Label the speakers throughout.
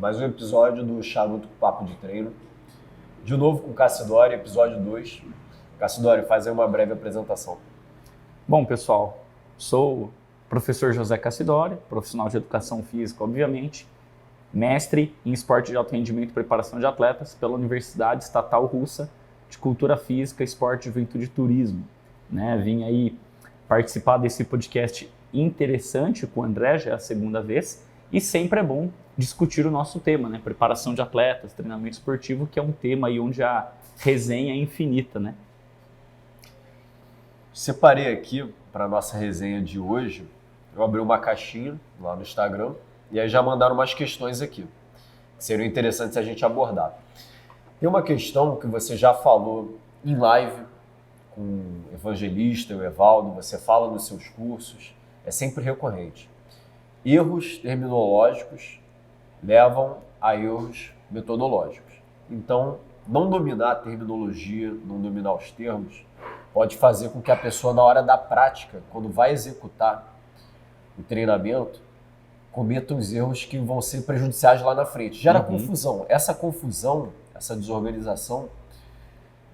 Speaker 1: mais um episódio do Charuto Papo de Treino. De novo com o Cassidori, episódio 2. Cassidori, faz aí uma breve apresentação.
Speaker 2: Bom, pessoal, sou o professor José Cassidori, profissional de educação física, obviamente, mestre em esporte de alto rendimento e preparação de atletas pela Universidade Estatal Russa de Cultura Física, Esporte, Juventude e Turismo. Vim aí participar desse podcast interessante com o André, já é a segunda vez, e sempre é bom discutir o nosso tema, preparação de atletas, treinamento esportivo, que é um tema aí onde a resenha é infinita,
Speaker 1: Separei aqui para a nossa resenha de hoje, eu abri uma caixinha lá no Instagram e aí já mandaram umas questões aqui, que seriam interessantes a gente abordar. Tem uma questão que você já falou em live com o Evangelista, o Evaldo, você fala nos seus cursos, é sempre recorrente. Erros terminológicos levam a erros metodológicos. Então, não dominar a terminologia, não dominar os termos, pode fazer com que a pessoa, na hora da prática, quando vai executar o treinamento, cometa os erros que vão ser prejudiciais lá na frente. Gera confusão. Essa confusão, essa desorganização,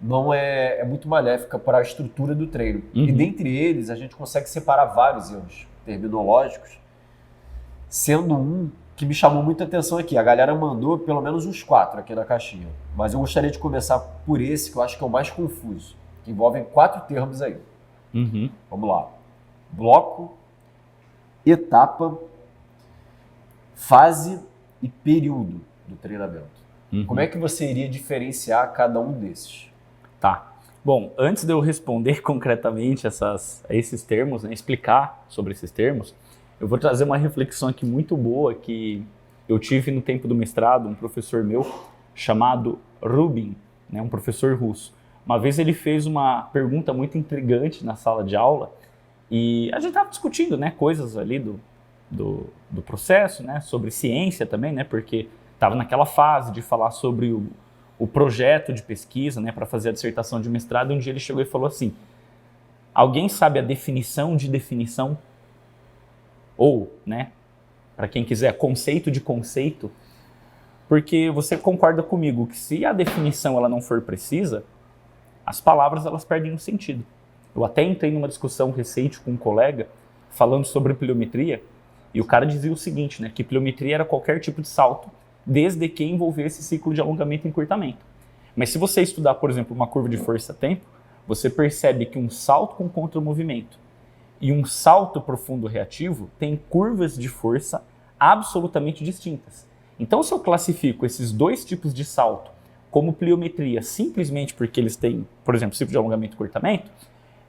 Speaker 1: não é muito maléfica para a estrutura do treino. E dentre eles, a gente consegue separar vários erros terminológicos, sendo um que me chamou muita atenção aqui. A galera mandou pelo menos uns 4 aqui na caixinha. Mas eu gostaria de começar por esse, que eu acho que é o mais confuso, que envolvem 4 termos aí. Vamos lá. Bloco, etapa, fase e período do treinamento. Como é que você iria diferenciar cada um desses?
Speaker 2: Tá. Bom, antes de eu responder concretamente a esses termos, explicar sobre esses termos, eu vou trazer uma reflexão aqui muito boa que eu tive no tempo do mestrado, um professor meu chamado Rubin, um professor russo. Uma vez ele fez uma pergunta muito intrigante na sala de aula e a gente estava discutindo coisas ali do processo, sobre ciência também, porque estava naquela fase de falar sobre o projeto de pesquisa, para fazer a dissertação de mestrado. Um dia ele chegou e falou assim: alguém sabe a definição de definição? Ou, para quem quiser, conceito de conceito? Porque você concorda comigo que se a definição ela não for precisa, as palavras elas perdem o sentido. Eu até entrei numa discussão recente com um colega falando sobre pliometria e o cara dizia o seguinte, que pliometria era qualquer tipo de salto, desde que envolvesse ciclo de alongamento e encurtamento. Mas se você estudar, por exemplo, uma curva de força-tempo, você percebe que um salto com contramovimento e um salto profundo reativo têm curvas de força absolutamente distintas. Então, se eu classifico esses dois tipos de salto como pliometria simplesmente porque eles têm, por exemplo, ciclo de alongamento e encurtamento,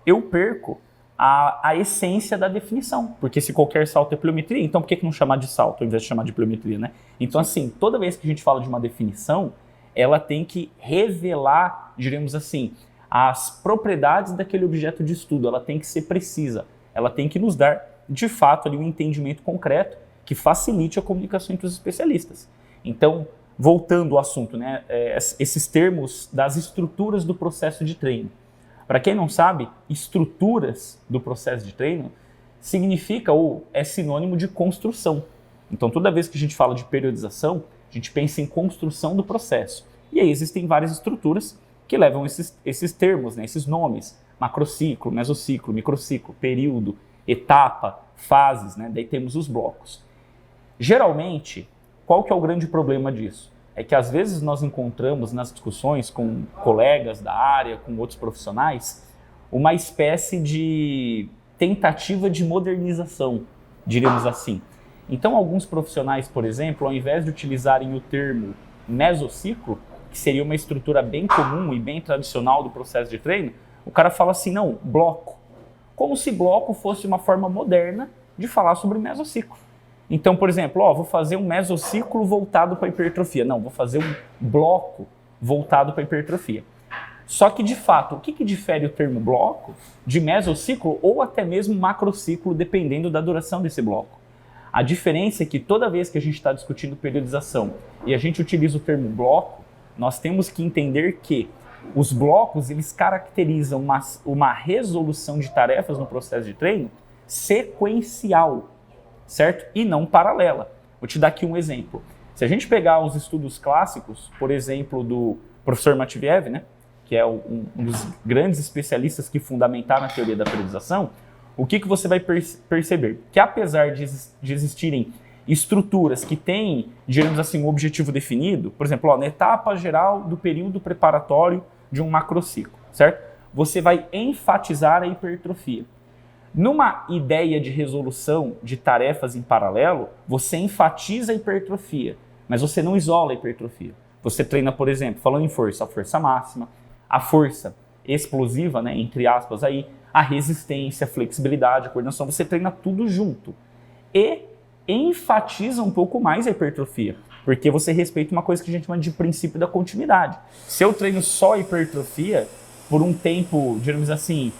Speaker 2: eu perco a essência da definição. Porque se qualquer salto é pliometria, então por que não chamar de salto ao invés de chamar de pliometria, Então, assim, toda vez que a gente fala de uma definição, ela tem que revelar, diríamos assim, as propriedades daquele objeto de estudo. Ela tem que ser precisa. Ela tem que nos dar, de fato, ali um entendimento concreto que facilite a comunicação entre os especialistas. Então, voltando ao assunto, esses termos das estruturas do processo de treino. Para quem não sabe, estruturas do processo de treino significa ou é sinônimo de construção. Então, toda vez que a gente fala de periodização, a gente pensa em construção do processo. E aí existem várias estruturas que levam esses termos, esses nomes: macrociclo, mesociclo, microciclo, período, etapa, fases, daí temos os blocos. Geralmente, qual que é o grande problema disso? É que às vezes nós encontramos nas discussões com colegas da área, com outros profissionais, uma espécie de tentativa de modernização, diríamos assim. Então, alguns profissionais, por exemplo, ao invés de utilizarem o termo mesociclo, que seria uma estrutura bem comum e bem tradicional do processo de treino, o cara fala assim, não, bloco. Como se bloco fosse uma forma moderna de falar sobre mesociclo. Então, por exemplo, vou fazer um mesociclo voltado para a hipertrofia. Não, vou fazer um bloco voltado para a hipertrofia. Só que, de fato, o que difere o termo bloco de mesociclo ou até mesmo macrociclo, dependendo da duração desse bloco? A diferença é que toda vez que a gente está discutindo periodização e a gente utiliza o termo bloco, nós temos que entender que os blocos eles caracterizam uma resolução de tarefas no processo de treino sequencial, certo? E não paralela. Vou te dar aqui um exemplo. Se a gente pegar os estudos clássicos, por exemplo, do professor Matviev, né, que é um dos grandes especialistas que fundamentaram a teoria da periodização, o que você vai perceber? Que apesar de existirem estruturas que têm, digamos assim, um objetivo definido, por exemplo, na etapa geral do período preparatório de um macrociclo, certo? Você vai enfatizar a hipertrofia. Numa ideia de resolução de tarefas em paralelo, você enfatiza a hipertrofia, mas você não isola a hipertrofia. Você treina, por exemplo, falando em força, a força máxima, a força explosiva, né, entre aspas, aí, a resistência, a flexibilidade, a coordenação, você treina tudo junto. E enfatiza um pouco mais a hipertrofia, porque você respeita uma coisa que a gente chama de princípio da continuidade. Se eu treino só hipertrofia por um tempo, digamos assim,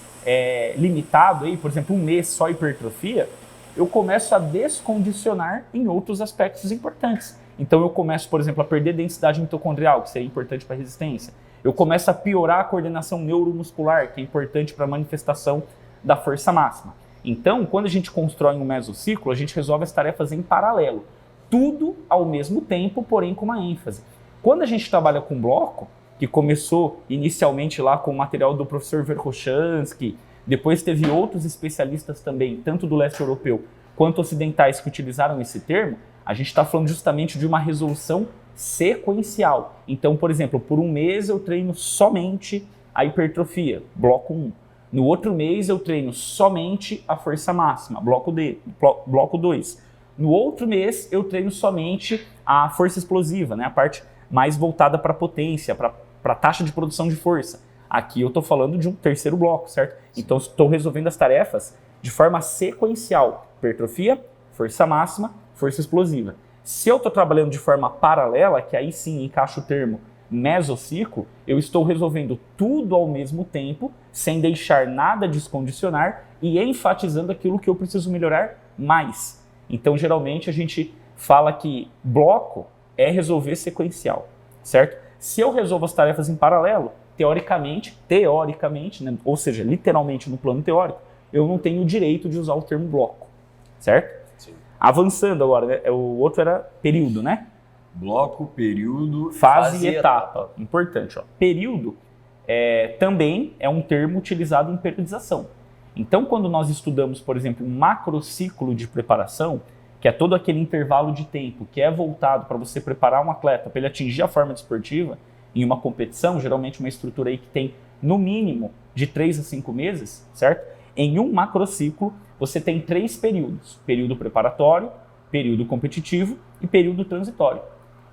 Speaker 2: limitado, aí, por exemplo, um mês só hipertrofia, eu começo a descondicionar em outros aspectos importantes. Então eu começo, por exemplo, a perder densidade mitocondrial, que seria importante para a resistência. Eu começo a piorar a coordenação neuromuscular, que é importante para a manifestação da força máxima. Então, quando a gente constrói um mesociclo, a gente resolve as tarefas em paralelo. Tudo ao mesmo tempo, porém com uma ênfase. Quando a gente trabalha com bloco, que começou inicialmente lá com o material do professor Verkhoshansky, depois teve outros especialistas também, tanto do leste europeu quanto ocidentais, que utilizaram esse termo, a gente está falando justamente de uma resolução sequencial. Então, por exemplo, por um mês eu treino somente a hipertrofia, bloco 1. No outro mês eu treino somente a força máxima, bloco 2. No outro mês eu treino somente a força explosiva, né, a parte mais voltada para a potência, para a taxa de produção de força. Aqui eu estou falando de um terceiro bloco, certo? Então estou resolvendo as tarefas de forma sequencial. Hipertrofia, força máxima, força explosiva. Se eu estou trabalhando de forma paralela, que aí sim encaixa o termo mesociclo, eu estou resolvendo tudo ao mesmo tempo, sem deixar nada descondicionar e enfatizando aquilo que eu preciso melhorar mais. Então, geralmente, a gente fala que bloco é resolver sequencial, certo? Se eu resolvo as tarefas em paralelo, teoricamente, né, ou seja, literalmente no plano teórico, eu não tenho o direito de usar o termo bloco, certo? Sim. Avançando agora, né, o outro era período, né?
Speaker 1: Bloco, período,
Speaker 2: fase e etapa. Importante, ó. Período também é um termo utilizado em periodização. Então, quando nós estudamos, por exemplo, um macrociclo de preparação, que é todo aquele intervalo de tempo que é voltado para você preparar um atleta para ele atingir a forma desportiva em uma competição, geralmente uma estrutura aí que tem no mínimo de 3 a 5 meses, certo? Em um macrociclo, você tem 3 períodos: período preparatório, período competitivo e período transitório.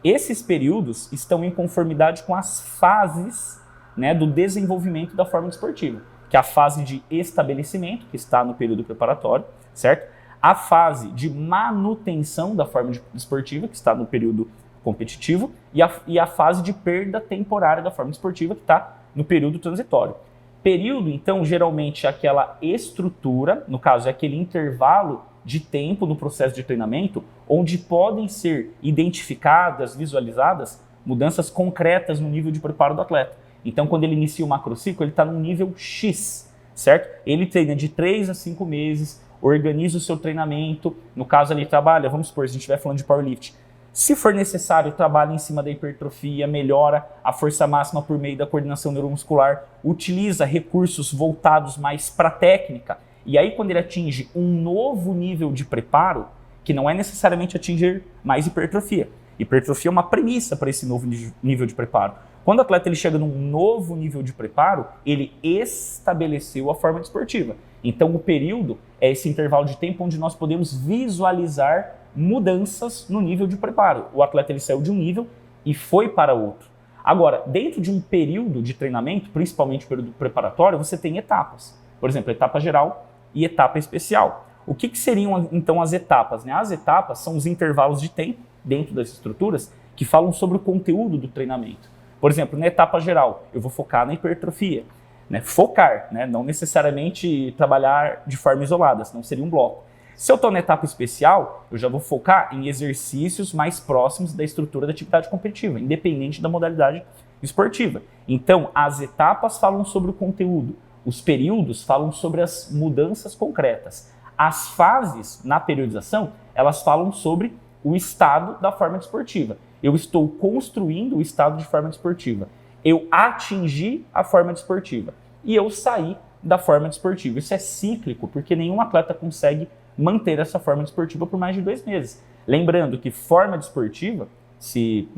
Speaker 2: Esses períodos estão em conformidade com as fases, né, do desenvolvimento da forma desportiva, que é a fase de estabelecimento, que está no período preparatório, certo? A fase de manutenção da forma desportiva, que está no período competitivo, e a fase de perda temporária da forma desportiva, que está no período transitório. Período, então, geralmente é aquela estrutura, no caso é aquele intervalo de tempo no processo de treinamento, onde podem ser identificadas, visualizadas mudanças concretas no nível de preparo do atleta. Então, quando ele inicia o macrociclo, ele está num nível X, certo? Ele treina de 3 a 5 meses, organiza o seu treinamento, no caso ele trabalha, vamos supor, se a gente estiver falando de powerlifting, se for necessário, trabalha em cima da hipertrofia, melhora a força máxima por meio da coordenação neuromuscular, utiliza recursos voltados mais para a técnica, e aí quando ele atinge um novo nível de preparo, que não é necessariamente atingir mais hipertrofia. Hipertrofia é uma premissa para esse novo nível de preparo. Quando o atleta ele chega num novo nível de preparo, ele estabeleceu a forma desportiva. Então o período é esse intervalo de tempo onde nós podemos visualizar mudanças no nível de preparo. O atleta ele saiu de um nível e foi para outro. Agora, dentro de um período de treinamento, principalmente o período preparatório, você tem etapas. Por exemplo, etapa geral e etapa especial. O que seriam então as etapas, né? As etapas são os intervalos de tempo dentro das estruturas que falam sobre o conteúdo do treinamento. Por exemplo, na etapa geral, eu vou focar na hipertrofia. Né? Focar, né? Não necessariamente trabalhar de forma isolada, senão seria um bloco. Se eu estou na etapa especial, eu já vou focar em exercícios mais próximos da estrutura da atividade competitiva, independente da modalidade esportiva. Então, as etapas falam sobre o conteúdo, os períodos falam sobre as mudanças concretas. As fases, na periodização, elas falam sobre o estado da forma desportiva. Eu estou construindo o estado de forma desportiva. Eu atingi a forma desportiva e eu saí da forma desportiva. Isso é cíclico, porque nenhum atleta consegue manter essa forma desportiva por mais de 2 meses. Lembrando que forma desportiva, se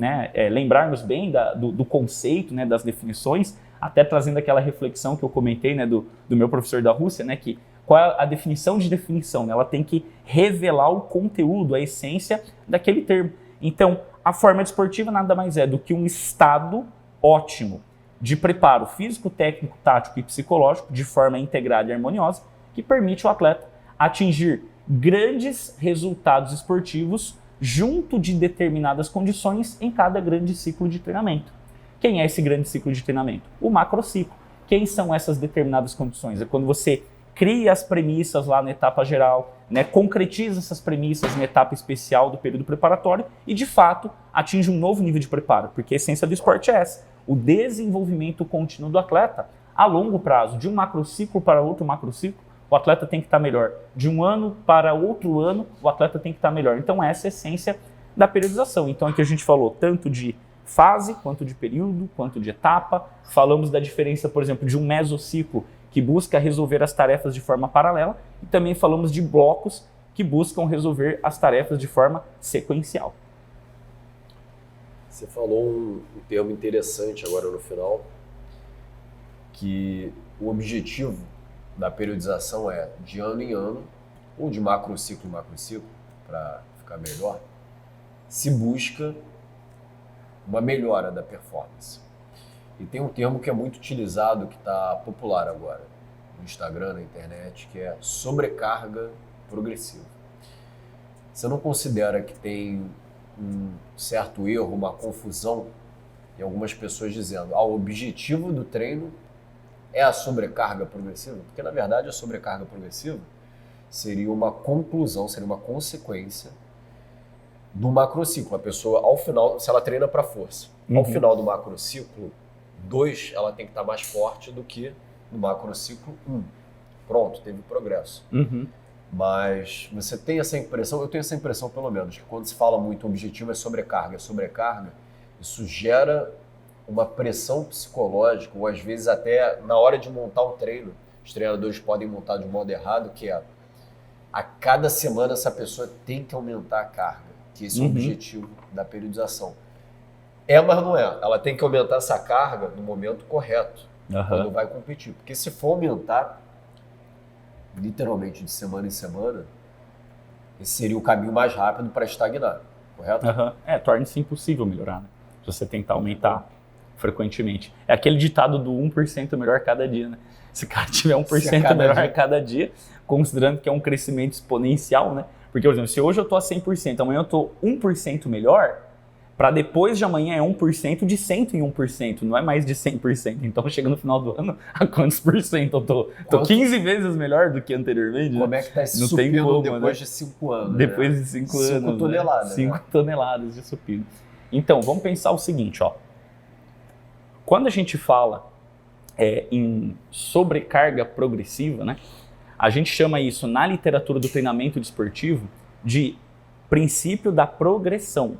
Speaker 2: lembrarmos bem do conceito, né, das definições, até trazendo aquela reflexão que eu comentei, né, do meu professor da Rússia, né, que qual é a definição de definição? Né? Ela tem que revelar o conteúdo, a essência daquele termo. Então, a forma desportiva nada mais é do que um estado ótimo de preparo físico, técnico, tático e psicológico de forma integrada e harmoniosa que permite ao atleta atingir grandes resultados esportivos junto de determinadas condições em cada grande ciclo de treinamento. Quem é esse grande ciclo de treinamento? O macrociclo. Quem são essas determinadas condições? É quando você cria as premissas lá na etapa geral, né, concretiza essas premissas na etapa especial do período preparatório e, de fato, atinge um novo nível de preparo, porque a essência do esporte é essa, o desenvolvimento contínuo do atleta a longo prazo, de um macrociclo para outro macrociclo, o atleta tem que estar melhor. De um ano para outro ano, o atleta tem que estar melhor. Então, essa é a essência da periodização. Então, aqui a gente falou tanto de fase, quanto de período, quanto de etapa. Falamos da diferença, por exemplo, de um mesociclo, que busca resolver as tarefas de forma paralela, e também falamos de blocos que buscam resolver as tarefas de forma sequencial.
Speaker 1: Você falou um termo interessante agora no final, que o objetivo da periodização é de ano em ano, ou de macrociclo em macrociclo, para ficar melhor, se busca uma melhora da performance. E tem um termo que é muito utilizado, que está popular agora, no Instagram, na internet, que é sobrecarga progressiva. Você não considera que tem um certo erro, uma confusão em algumas pessoas dizendo o objetivo do treino é a sobrecarga progressiva? Porque, na verdade, a sobrecarga progressiva seria uma conclusão, seria uma consequência do macrociclo. A pessoa, ao final, se ela treina para força, ao final do macrociclo 2, ela tem que estar mais forte do que no macrociclo 1. Pronto, teve progresso. Mas você tem essa impressão, eu tenho essa impressão pelo menos, que quando se fala muito o objetivo é sobrecarga, isso gera uma pressão psicológica, ou às vezes até na hora de montar um treino, os treinadores podem montar de modo errado, que é a cada semana essa pessoa tem que aumentar a carga, que esse é o objetivo da periodização. Mas não é. Ela tem que aumentar essa carga no momento correto, quando vai competir. Porque se for aumentar, literalmente de semana em semana, esse seria o caminho mais rápido para estagnar, correto?
Speaker 2: Torna-se impossível melhorar, né? Se você tentar aumentar frequentemente. É aquele ditado do 1% melhor cada dia, né? Se o cara tiver 1% melhor cada dia, considerando que é um crescimento exponencial, né? Porque, por exemplo, se hoje eu estou a 100%, amanhã eu estou 1% melhor, para depois de amanhã é 1% de 101%, não é mais de 100%. Então, chega no final do ano, a quantos por cento? Eu tô 15 vezes melhor do que anteriormente.
Speaker 1: Como é que está esse supino depois de 5 anos?
Speaker 2: Depois de 5 anos.
Speaker 1: 5 toneladas.
Speaker 2: 5 toneladas de supino. Então, vamos pensar o seguinte, ó. Quando a gente fala em sobrecarga progressiva, né, a gente chama isso na literatura do treinamento desportivo de princípio da progressão.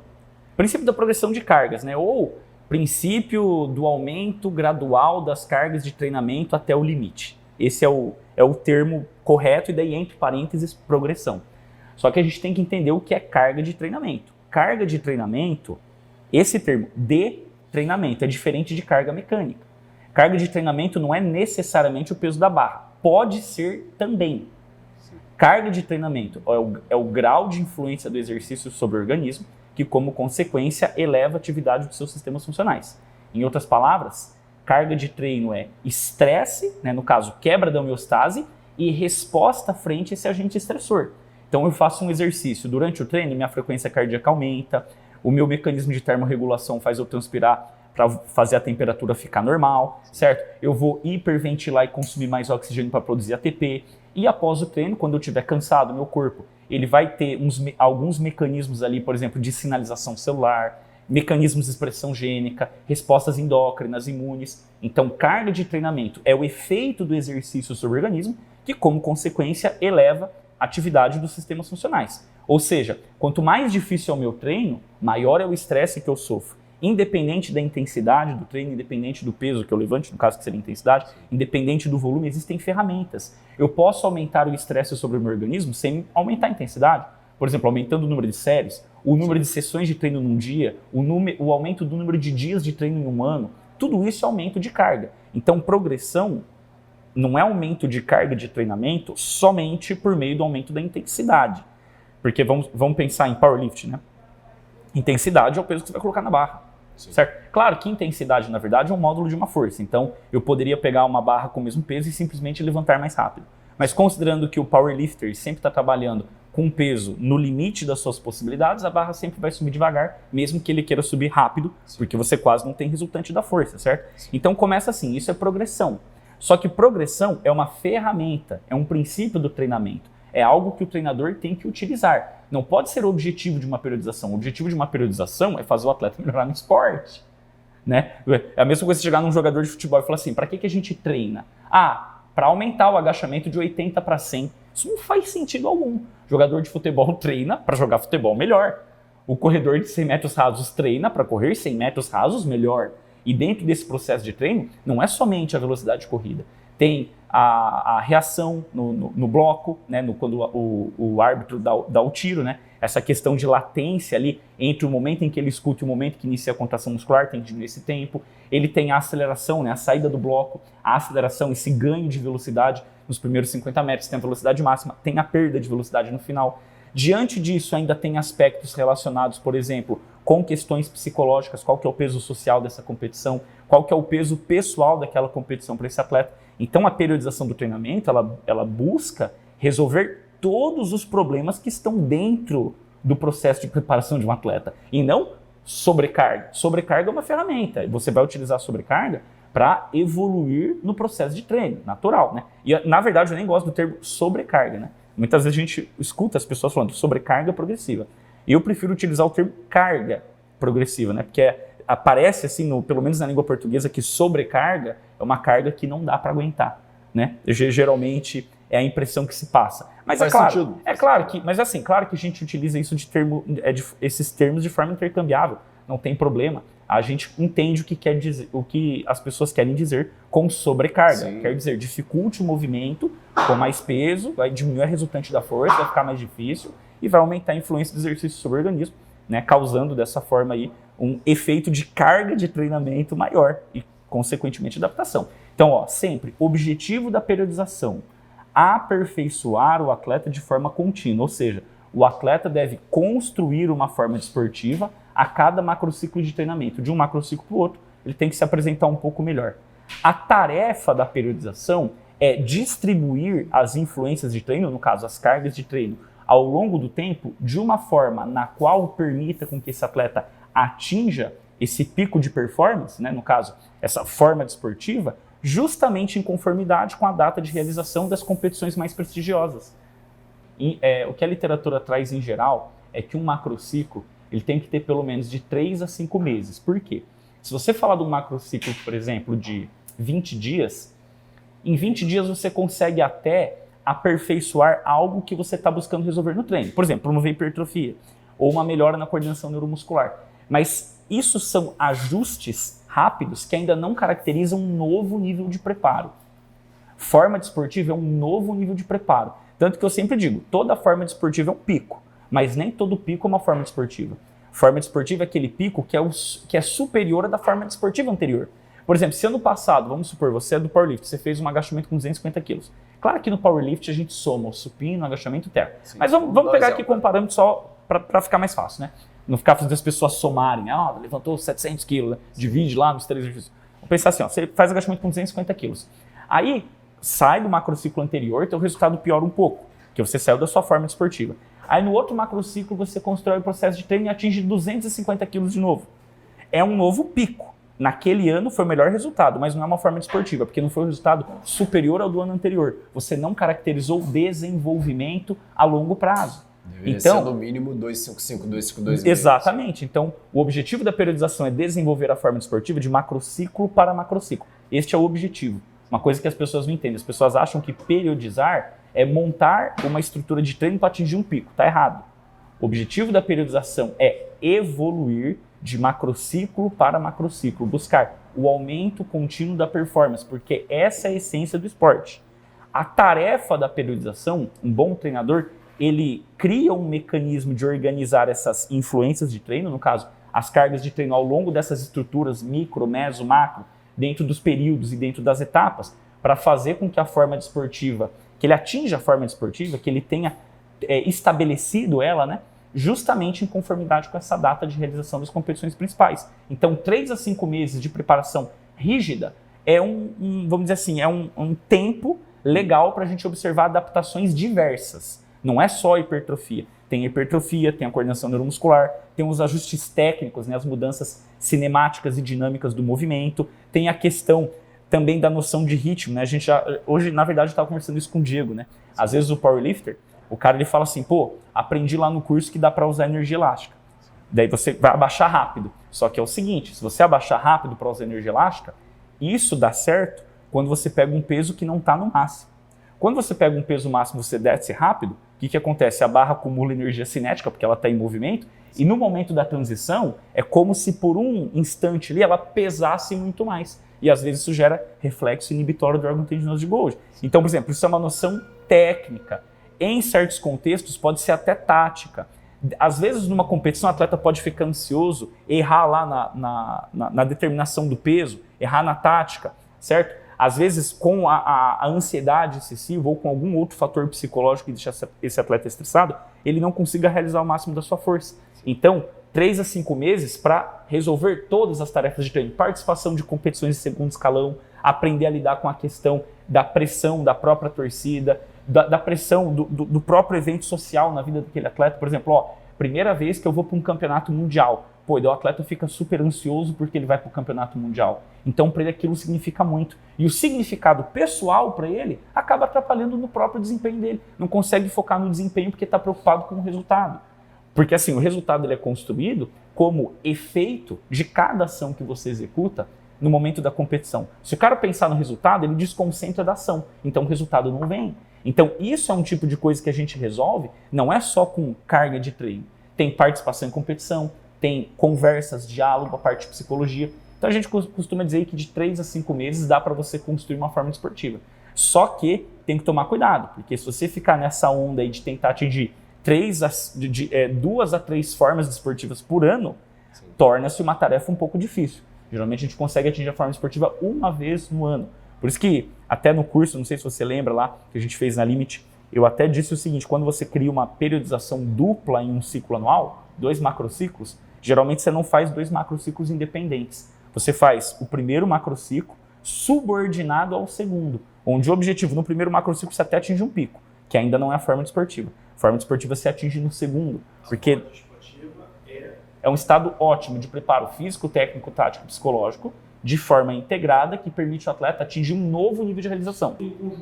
Speaker 2: Princípio da progressão de cargas, né, ou princípio do aumento gradual das cargas de treinamento até o limite. Esse é o termo correto, e daí entre parênteses progressão. Só que a gente tem que entender o que é carga de treinamento. Carga de treinamento, esse termo de treinamento é diferente de carga mecânica. Carga de treinamento não é necessariamente o peso da barra, pode ser também. Carga de treinamento é o grau de influência do exercício sobre o organismo, que como consequência eleva a atividade dos seus sistemas funcionais. Em outras palavras, carga de treino é estresse, né, no caso quebra da homeostase, e resposta frente a esse agente estressor. Então eu faço um exercício durante o treino, minha frequência cardíaca aumenta, o meu mecanismo de termorregulação faz eu transpirar para fazer a temperatura ficar normal, certo? Eu vou hiperventilar e consumir mais oxigênio para produzir ATP. E após o treino, quando eu estiver cansado, meu corpo, ele vai ter alguns mecanismos ali, por exemplo, de sinalização celular, mecanismos de expressão gênica, respostas endócrinas, imunes. Então, carga de treinamento é o efeito do exercício sobre o organismo que, como consequência, eleva a atividade dos sistemas funcionais. Ou seja, quanto mais difícil é o meu treino, maior é o estresse que eu sofro. Independente da intensidade do treino, independente do peso que eu levante, no caso que seria intensidade, independente do volume, existem ferramentas. Eu posso aumentar o estresse sobre o meu organismo sem aumentar a intensidade. Por exemplo, aumentando o número de séries, o número de sessões de treino num dia, o aumento do número de dias de treino em um ano, tudo isso é aumento de carga. Então, progressão não é aumento de carga de treinamento somente por meio do aumento da intensidade. Porque vamos pensar em powerlifting, né? Intensidade é o peso que você vai colocar na barra. Certo? Claro que intensidade, na verdade, é um módulo de uma força. Então, eu poderia pegar uma barra com o mesmo peso e simplesmente levantar mais rápido. Mas considerando que o powerlifter sempre está trabalhando com peso no limite das suas possibilidades, a barra sempre vai subir devagar, mesmo que ele queira subir rápido, porque você quase não tem resultante da força, certo? Então, começa assim, isso é progressão. Só que progressão é uma ferramenta, é um princípio do treinamento. É algo que o treinador tem que utilizar. Não pode ser o objetivo de uma periodização. O objetivo de uma periodização é fazer o atleta melhorar no esporte. Né? É a mesma coisa você chegar num jogador de futebol e falar assim, para que a gente treina? Para aumentar o agachamento de 80 para 100. Isso não faz sentido algum. O jogador de futebol treina para jogar futebol melhor. O corredor de 100 metros rasos treina para correr 100 metros rasos melhor. E dentro desse processo de treino, não é somente a velocidade de corrida. Tem a reação no bloco, né, quando o árbitro dá o tiro, né, essa questão de latência ali entre o momento em que ele escuta e o momento que inicia a contração muscular, tem que diminuir esse tempo. Ele tem a aceleração, né, a saída do bloco, a aceleração, esse ganho de velocidade nos primeiros 50 metros, tem a velocidade máxima, tem a perda de velocidade no final. Diante disso, ainda tem aspectos relacionados, por exemplo, com questões psicológicas, qual que é o peso social dessa competição, qual que é o peso pessoal daquela competição para esse atleta. Então, a periodização do treinamento, ela busca resolver todos os problemas que estão dentro do processo de preparação de um atleta, e não sobrecarga. Sobrecarga é uma ferramenta, você vai utilizar a sobrecarga para evoluir no processo de treino, natural, né? E, na verdade, eu nem gosto do termo sobrecarga, né? Muitas vezes a gente escuta as pessoas falando sobrecarga progressiva. Eu prefiro utilizar o termo carga progressiva, né? Porque aparece assim, pelo menos na língua portuguesa, que sobrecarga é uma carga que não dá para aguentar, né? Geralmente é a impressão que se passa. Mas claro que a gente utiliza isso esses termos de forma intercambiável, não tem problema. A gente entende o que quer dizer, o que as pessoas querem dizer com sobrecarga. Sim. Quer dizer, dificulte o movimento com mais peso, vai diminuir a resultante da força, vai ficar mais difícil e vai aumentar a influência do exercício sobre o organismo, né, causando dessa forma aí um efeito de carga de treinamento maior e, consequentemente, adaptação. Então, sempre, objetivo da periodização, aperfeiçoar o atleta de forma contínua, ou seja, o atleta deve construir uma forma desportiva a cada macrociclo de treinamento. De um macrociclo para o outro, ele tem que se apresentar um pouco melhor. A tarefa da periodização é distribuir as influências de treino, no caso, as cargas de treino, ao longo do tempo, de uma forma na qual permita com que esse atleta atinja esse pico de performance, né, no caso, essa forma desportiva, justamente em conformidade com a data de realização das competições mais prestigiosas. O que a literatura traz em geral é que um macrociclo ele tem que ter pelo menos de 3 a 5 meses. Por quê? Se você falar de um macrociclo, por exemplo, de 20 dias, em 20 dias você consegue até aperfeiçoar algo que você está buscando resolver no treino. Por exemplo, promover hipertrofia ou uma melhora na coordenação neuromuscular. Mas isso são ajustes rápidos que ainda não caracterizam um novo nível de preparo. Forma desportiva é um novo nível de preparo. Tanto que eu sempre digo, toda forma desportiva é um pico, mas nem todo pico é uma forma desportiva. Forma desportiva é aquele pico que é superior à da forma desportiva anterior. Por exemplo, se ano passado, vamos supor, você é do powerlift, você fez um agachamento com 250 quilos. Claro que no powerlift a gente soma o supino, o agachamento e o terra. Mas vamos pegar aqui como parâmetro só para ficar mais fácil, né? Não ficar fazendo as pessoas somarem, levantou 700 quilos, né? Divide lá nos 3 exercícios. Vamos pensar assim, você faz agachamento com 250 quilos. Aí, sai do macrociclo anterior, teu resultado piora um pouco, porque você saiu da sua forma desportiva. Aí no outro macrociclo você constrói o processo de treino e atinge 250 quilos de novo. É um novo pico. Naquele ano foi o melhor resultado, mas não é uma forma desportiva, porque não foi um resultado superior ao do ano anterior. Você não caracterizou desenvolvimento a longo prazo.
Speaker 1: Deveria ser no mínimo 255, 252.
Speaker 2: Exatamente. Então, o objetivo da periodização é desenvolver a forma desportiva de macrociclo para macrociclo. Este é o objetivo. Uma coisa que as pessoas não entendem. As pessoas acham que periodizar é montar uma estrutura de treino para atingir um pico. Está errado. O objetivo da periodização é evoluir de macrociclo para macrociclo, buscar o aumento contínuo da performance, porque essa é a essência do esporte. A tarefa da periodização, um bom treinador, ele cria um mecanismo de organizar essas influências de treino, no caso, as cargas de treino ao longo dessas estruturas micro, meso, macro, dentro dos períodos e dentro das etapas, para fazer com que a forma desportiva, que ele atinja a forma desportiva, que ele tenha estabelecido ela, né, justamente em conformidade com essa data de realização das competições principais. Então, 3 a 5 meses de preparação rígida é vamos dizer assim, é um tempo legal para a gente observar adaptações diversas. Não é só hipertrofia. Tem hipertrofia, tem a coordenação neuromuscular, tem os ajustes técnicos, né, as mudanças cinemáticas e dinâmicas do movimento, tem a questão também da noção de ritmo, né? A gente hoje, na verdade, eu estava conversando isso com o Diego, né? Às vezes o powerlifter, o cara ele fala assim, pô, aprendi lá no curso que dá para usar energia elástica. Daí você vai abaixar rápido. Só que é o seguinte, se você abaixar rápido para usar energia elástica, isso dá certo quando você pega um peso que não está no máximo. Quando você pega um peso máximo e você desce rápido, o que acontece? A barra acumula energia cinética, porque ela está em movimento, e no momento da transição, é como se por um instante ali ela pesasse muito mais. E às vezes isso gera reflexo inibitório do órgão tendinoso de Golgi. Então, por exemplo, isso é uma noção técnica. Em certos contextos, pode ser até tática. Às vezes, numa competição, o atleta pode ficar ansioso, errar lá na determinação do peso, errar na tática, certo? Às vezes, com a ansiedade excessiva ou com algum outro fator psicológico que deixa esse atleta estressado, ele não consiga realizar o máximo da sua força. Então, 3 a 5 meses para resolver todas as tarefas de treino, participação de competições de segundo escalão, aprender a lidar com a questão da pressão da própria torcida, da pressão do próprio evento social na vida daquele atleta. Por exemplo, primeira vez que eu vou para um campeonato mundial. Pô, o atleta fica super ansioso porque ele vai para o campeonato mundial. Então, para ele aquilo significa muito. E o significado pessoal para ele acaba atrapalhando no próprio desempenho dele. Não consegue focar no desempenho porque está preocupado com o resultado. Porque assim, o resultado ele é construído como efeito de cada ação que você executa no momento da competição. Se o cara pensar no resultado, ele desconcentra da ação. Então, o resultado não vem. Então, isso é um tipo de coisa que a gente resolve, não é só com carga de treino. Tem participação em competição, tem conversas, diálogo, a parte de psicologia. Então, a gente costuma dizer que de 3 a 5 meses dá para você construir uma forma esportiva. Só que tem que tomar cuidado, porque se você ficar nessa onda aí de tentar atingir 2 a 3 formas desportivas por ano, torna-se uma tarefa um pouco difícil. Geralmente, a gente consegue atingir a forma esportiva uma vez no ano. Por isso que, até no curso, não sei se você lembra lá, que a gente fez na Limit, eu até disse o seguinte, quando você cria uma periodização dupla em um ciclo anual, 2 macrociclos, geralmente você não faz 2 macrociclos independentes. Você faz o primeiro macrociclo subordinado ao segundo, onde o objetivo no primeiro macrociclo você até atinge um pico, que ainda não é a forma desportiva. A forma desportiva se atinge no segundo, porque é um estado ótimo de preparo físico, técnico, tático e psicológico, de forma integrada, que permite o atleta atingir um novo nível de realização.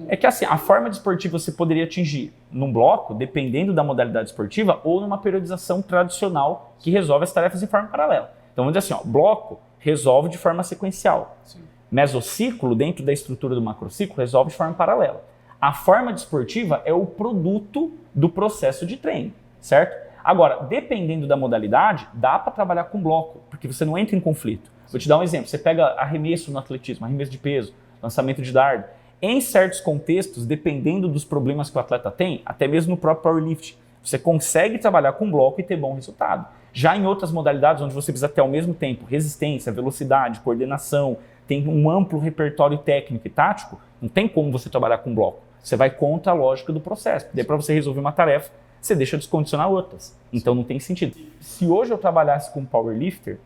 Speaker 2: É que assim, a forma desportiva você poderia atingir num bloco, dependendo da modalidade esportiva, ou numa periodização tradicional que resolve as tarefas em forma paralela. Então vamos dizer assim, bloco resolve de forma sequencial. Sim. Mesociclo, dentro da estrutura do macrociclo, resolve de forma paralela. A forma desportiva é o produto do processo de treino, certo? Agora, dependendo da modalidade, dá para trabalhar com bloco, porque você não entra em conflito. Vou te dar um exemplo, você pega arremesso no atletismo, arremesso de peso, lançamento de dardo. Em certos contextos, dependendo dos problemas que o atleta tem, até mesmo no próprio powerlifting, você consegue trabalhar com bloco e ter bom resultado. Já em outras modalidades, onde você precisa ter ao mesmo tempo resistência, velocidade, coordenação, tem um amplo repertório técnico e tático, não tem como você trabalhar com bloco. Você vai contra a lógica do processo. Daí para você resolver uma tarefa, você deixa descondicionar outras. Então não tem sentido. Se hoje eu trabalhasse com powerlifter,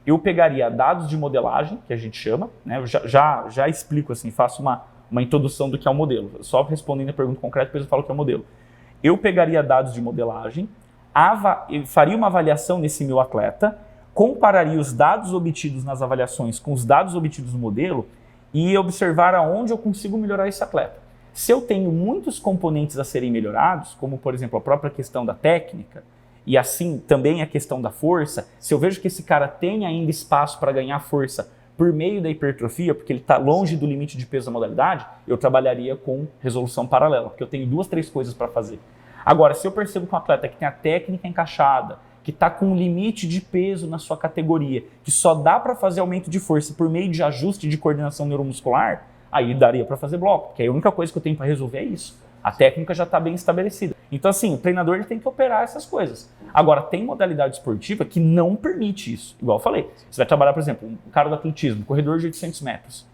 Speaker 2: eu pegaria dados de modelagem, que a gente chama, né? Eu já explico assim, faço uma introdução do que é o modelo. Só respondendo a pergunta concreta, depois eu falo o que é o modelo. Eu pegaria dados de modelagem, faria uma avaliação nesse meu atleta, compararia os dados obtidos nas avaliações com os dados obtidos no modelo e observar aonde eu consigo melhorar esse atleta. Se eu tenho muitos componentes a serem melhorados, como por exemplo a própria questão da técnica, e assim também a questão da força, se eu vejo que esse cara tem ainda espaço para ganhar força por meio da hipertrofia, porque ele está longe do limite de peso da modalidade, eu trabalharia com resolução paralela, porque eu tenho 2, 3 coisas para fazer. Agora, se eu percebo que um atleta que tem a técnica encaixada, que está com um limite de peso na sua categoria, que só dá para fazer aumento de força por meio de ajuste de coordenação neuromuscular, aí daria para fazer bloco, porque a única coisa que eu tenho para resolver é isso. A técnica já está bem estabelecida. Então, assim, o treinador ele tem que operar essas coisas. Agora, tem modalidade esportiva que não permite isso. Igual eu falei, você vai trabalhar, por exemplo, um cara do atletismo, corredor de 800 metros.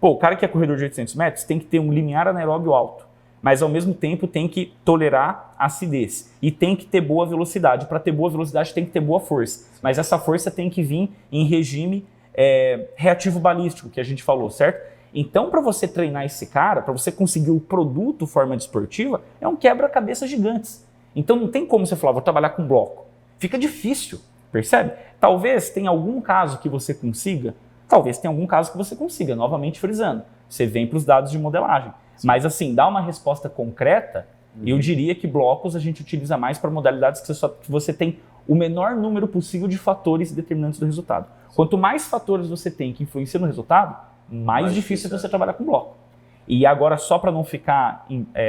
Speaker 2: Pô, o cara que é corredor de 800 metros tem que ter um limiar anaeróbio alto, mas ao mesmo tempo tem que tolerar acidez e tem que ter boa velocidade. Para ter boa velocidade tem que ter boa força, mas essa força tem que vir em regime reativo balístico, que a gente falou, certo? Então, para você treinar esse cara, para você conseguir o produto forma desportiva, é um quebra-cabeça gigantes. Então, não tem como você falar, vou trabalhar com bloco. Fica difícil, percebe? Talvez tenha algum caso que você consiga, novamente frisando. Você vem para os dados de modelagem. Mas, assim, dá uma resposta concreta, eu diria que blocos a gente utiliza mais para modalidades que você tem o menor número possível de fatores determinantes do resultado. Quanto mais fatores você tem que influenciam no resultado, mais difícil é você trabalhar com bloco. E agora, só para não ficar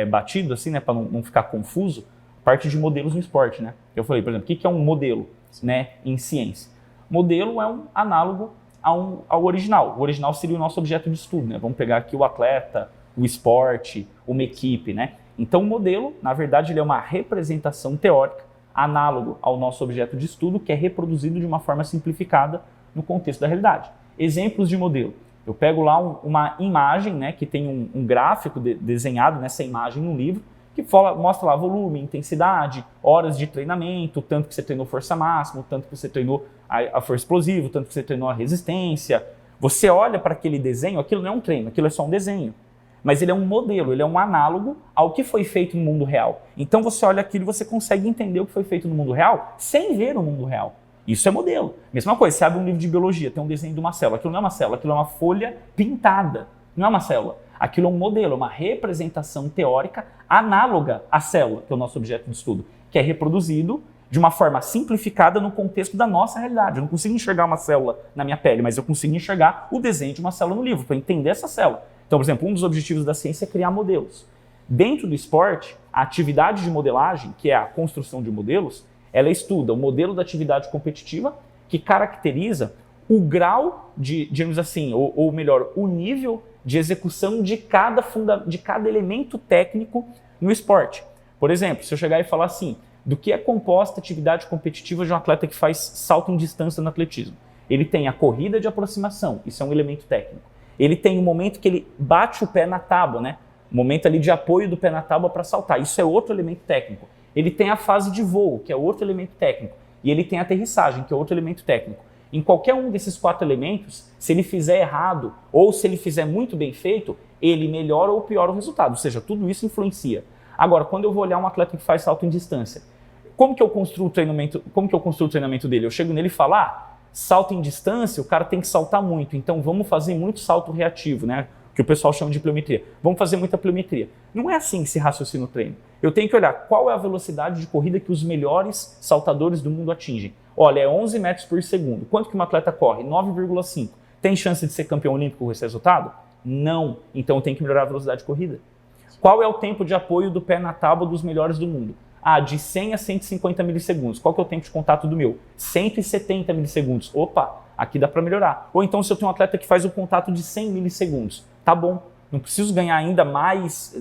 Speaker 2: batido, assim, né, para não ficar confuso, parte de modelos no esporte, né? Eu falei, por exemplo, o que é um modelo, né, em ciência? Modelo é um análogo ao original. O original seria o nosso objeto de estudo, né? Vamos pegar aqui o atleta, o esporte, uma equipe, né? Então, o modelo, na verdade, ele é uma representação teórica análogo ao nosso objeto de estudo, que é reproduzido de uma forma simplificada no contexto da realidade. Exemplos de modelo. Eu pego lá uma imagem, né, que tem um gráfico desenhado nessa imagem no livro, que mostra lá volume, intensidade, horas de treinamento, tanto que você treinou força máxima, tanto que você treinou a força explosiva, tanto que você treinou a resistência. Você olha para aquele desenho, aquilo não é um treino, aquilo é só um desenho. Mas ele é um modelo, ele é um análogo ao que foi feito no mundo real. Então você olha aquilo e você consegue entender o que foi feito no mundo real sem ver o mundo real. Isso é modelo. Mesma coisa, você abre um livro de biologia, tem um desenho de uma célula. Aquilo não é uma célula, aquilo é uma folha pintada. Não é uma célula. Aquilo é um modelo, é uma representação teórica análoga à célula, que é o nosso objeto de estudo, que é reproduzido de uma forma simplificada no contexto da nossa realidade. Eu não consigo enxergar uma célula na minha pele, mas eu consigo enxergar o desenho de uma célula no livro, para entender essa célula. Então, por exemplo, um dos objetivos da ciência é criar modelos. Dentro do esporte, a atividade de modelagem, que é a construção de modelos, ela estuda o modelo da atividade competitiva que caracteriza o grau digamos assim, ou melhor, o nível de execução de cada elemento técnico no esporte. Por exemplo, se eu chegar e falar assim, do que é composta a atividade competitiva de um atleta que faz salto em distância no atletismo? Ele tem a corrida de aproximação, isso é um elemento técnico. Ele tem o momento que ele bate o pé na tábua, né? O momento ali de apoio do pé na tábua para saltar, isso é outro elemento técnico. Ele tem a fase de voo, que é outro elemento técnico. E ele tem a aterrissagem, que é outro elemento técnico. Em qualquer um desses 4 elementos, se ele fizer errado ou se ele fizer muito bem feito, ele melhora ou piora o resultado. Ou seja, tudo isso influencia. Agora, quando eu vou olhar um atleta que faz salto em distância, como que eu construo o treinamento dele? Eu chego nele e falo, salto em distância, o cara tem que saltar muito, então vamos fazer muito salto reativo, né? Que o pessoal chama de pliometria. Vamos fazer muita pliometria. Não é assim que se raciocina o treino. Eu tenho que olhar qual é a velocidade de corrida que os melhores saltadores do mundo atingem. Olha, é 11 metros por segundo. Quanto que um atleta corre? 9,5. Tem chance de ser campeão olímpico com esse resultado? Não. Então eu tenho que melhorar a velocidade de corrida. Qual é o tempo de apoio do pé na tábua dos melhores do mundo? De 100 a 150 milissegundos. Qual que é o tempo de contato do meu? 170 milissegundos. Opa, aqui dá para melhorar. Ou então se eu tenho um atleta que faz o contato de 100 milissegundos. Tá bom, não preciso ganhar ainda mais,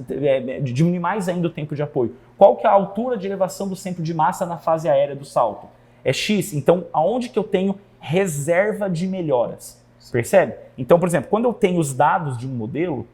Speaker 2: diminuir mais ainda o tempo de apoio. Qual que é a altura de elevação do centro de massa na fase aérea do salto? É X. Então, aonde que eu tenho reserva de melhoras? Percebe? Então, por exemplo, quando eu tenho os dados de um modelo,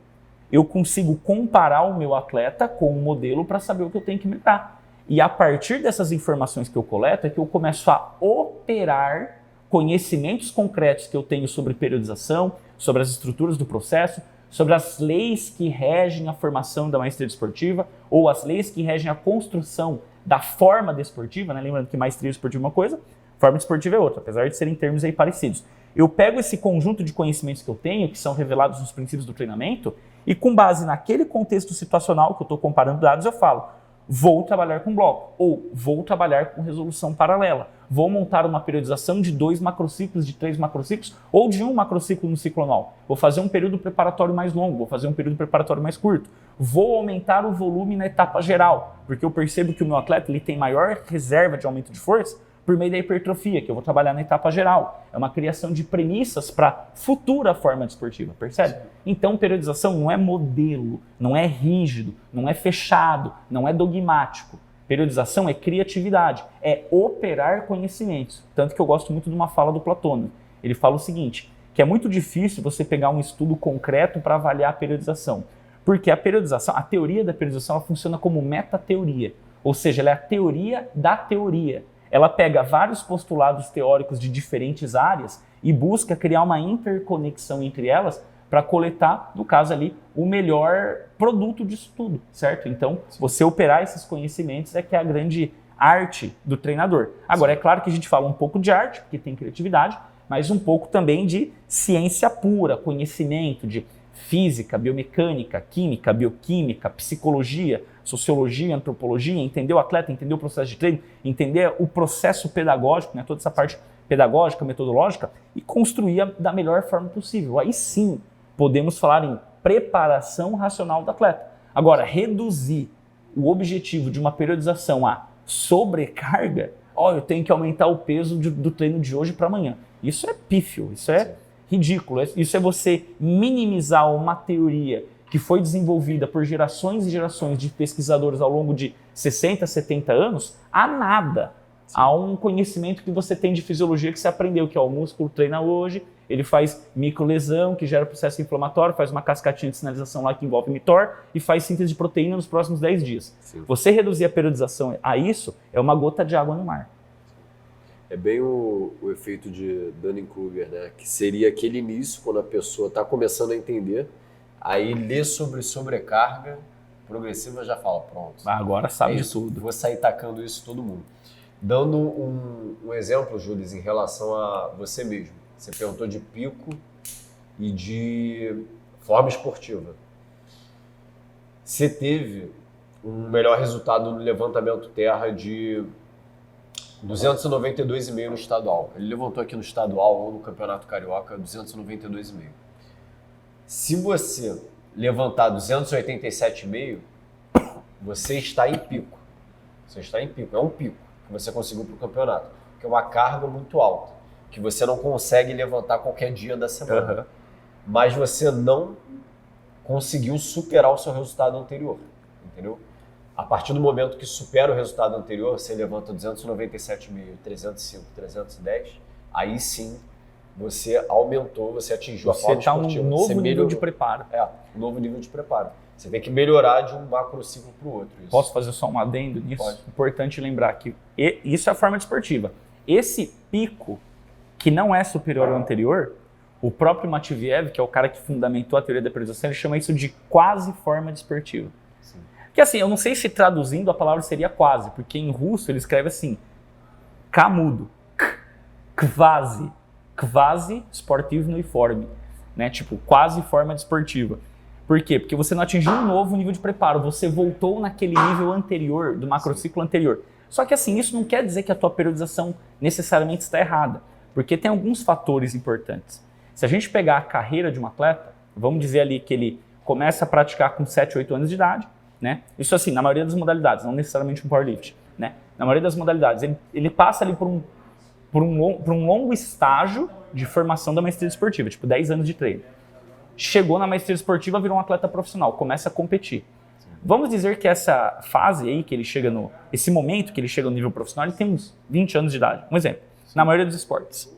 Speaker 2: eu consigo comparar o meu atleta com o modelo para saber o que eu tenho que melhorar. E a partir dessas informações que eu coleto é que eu começo a operar conhecimentos concretos que eu tenho sobre periodização, sobre as estruturas do processo, sobre as leis que regem a formação da maestria desportiva ou as leis que regem a construção da forma desportiva, né? Lembrando que maestria desportiva é uma coisa, forma desportiva é outra, apesar de serem termos aí parecidos. Eu pego esse conjunto de conhecimentos que eu tenho, que são revelados nos princípios do treinamento, e com base naquele contexto situacional que eu estou comparando dados, eu falo, vou trabalhar com bloco, ou vou trabalhar com resolução paralela, vou montar uma periodização de 2 macrociclos, de 3 macrociclos, ou de 1 macrociclo no ciclo anual. Vou fazer um período preparatório mais longo, vou fazer um período preparatório mais curto. Vou aumentar o volume na etapa geral, porque eu percebo que o meu atleta ele tem maior reserva de aumento de força por meio da hipertrofia, que eu vou trabalhar na etapa geral. É uma criação de premissas para futura forma desportiva, percebe? Então, periodização não é modelo, não é rígido, não é fechado, não é dogmático. Periodização é criatividade, é operar conhecimentos. Tanto que eu gosto muito de uma fala do Platônico. Ele fala o seguinte, que é muito difícil você pegar um estudo concreto para avaliar a periodização. Porque a periodização, a teoria da periodização, ela funciona como metateoria. Ou seja, ela é a teoria da teoria. Ela pega vários postulados teóricos de diferentes áreas e busca criar uma interconexão entre elas para coletar, no caso ali, o melhor produto disso tudo, certo? Então, você operar esses conhecimentos é que é a grande arte do treinador. Agora, é claro que a gente fala um pouco de arte, porque tem criatividade, mas um pouco também de ciência pura, conhecimento de física, biomecânica, química, bioquímica, psicologia, sociologia, antropologia, entender o atleta, entender o processo de treino, entender o processo pedagógico, né, toda essa parte pedagógica, metodológica, e construir da melhor forma possível. Aí sim, podemos falar em preparação racional do atleta. Agora, reduzir o objetivo de uma periodização a sobrecarga, eu tenho que aumentar o peso do treino de hoje para amanhã. Isso é pífio, isso é ridículo. Isso é você minimizar uma teoria que foi desenvolvida por gerações e gerações de pesquisadores ao longo de 60, 70 anos, a nada. Há um conhecimento que você tem de fisiologia que você aprendeu, que o músculo treina hoje, ele faz microlesão, que gera processo inflamatório, faz uma cascatinha de sinalização lá que envolve mTOR e faz síntese de proteína nos próximos 10 dias. Sim. Você reduzir a periodização a isso é uma gota de água no mar.
Speaker 1: É bem o efeito de Dunning-Kruger, né? Que seria aquele início, quando a pessoa está começando a entender, aí lê sobre sobrecarga progressiva, já fala, pronto.
Speaker 2: Agora sabe de tudo.
Speaker 1: Vou sair tacando isso todo mundo. Dando um exemplo, Júlio, em relação a você mesmo. Você perguntou de pico e de forma esportiva. Você teve um melhor resultado no levantamento terra de 292,5 no estadual. Ele levantou aqui no estadual ou no Campeonato Carioca 292,5. Se você levantar 287,5, você está em pico. Você está em pico. É um pico que você conseguiu para o campeonato. Que é uma carga muito alta, que você não consegue levantar qualquer dia da semana. Mas você não conseguiu superar o seu resultado anterior. Entendeu? A partir do momento que supera o resultado anterior, você levanta 297,5, 305, 310, aí sim você aumentou, você atingiu a forma esportiva.
Speaker 2: Você está um novo nível de preparo.
Speaker 1: Um novo nível de preparo. Você tem que melhorar de um macrociclo para o outro. Isso.
Speaker 2: Posso fazer só um adendo nisso?
Speaker 1: Pode.
Speaker 2: Importante lembrar que isso é a forma desportiva. Esse pico, que não é superior ao anterior, o próprio Matveev, que é o cara que fundamentou a teoria da periodização, ele chama isso de quase forma desportiva. Porque assim, eu não sei se traduzindo a palavra seria quase, porque em russo ele escreve assim, K mudo, quasi esportivo noiforme, né? Tipo, quase forma desportiva. Por quê? Porque você não atingiu um novo nível de preparo, você voltou naquele nível anterior, do macrociclo anterior. Só que assim, isso não quer dizer que a tua periodização necessariamente está errada, porque tem alguns fatores importantes. Se a gente pegar a carreira de um atleta, vamos dizer ali que ele começa a praticar com 7, 8 anos de idade, né? Isso assim, na maioria das modalidades, não necessariamente um powerlift, né? Na maioria das modalidades, ele passa ali por um longo estágio de formação da maestria esportiva, tipo 10 anos de treino. Chegou na maestria esportiva, virou um atleta profissional, começa a competir. Vamos dizer que essa fase aí, que ele chega esse momento que ele chega no nível profissional, ele tem uns 20 anos de idade. Um exemplo, na maioria dos esportes.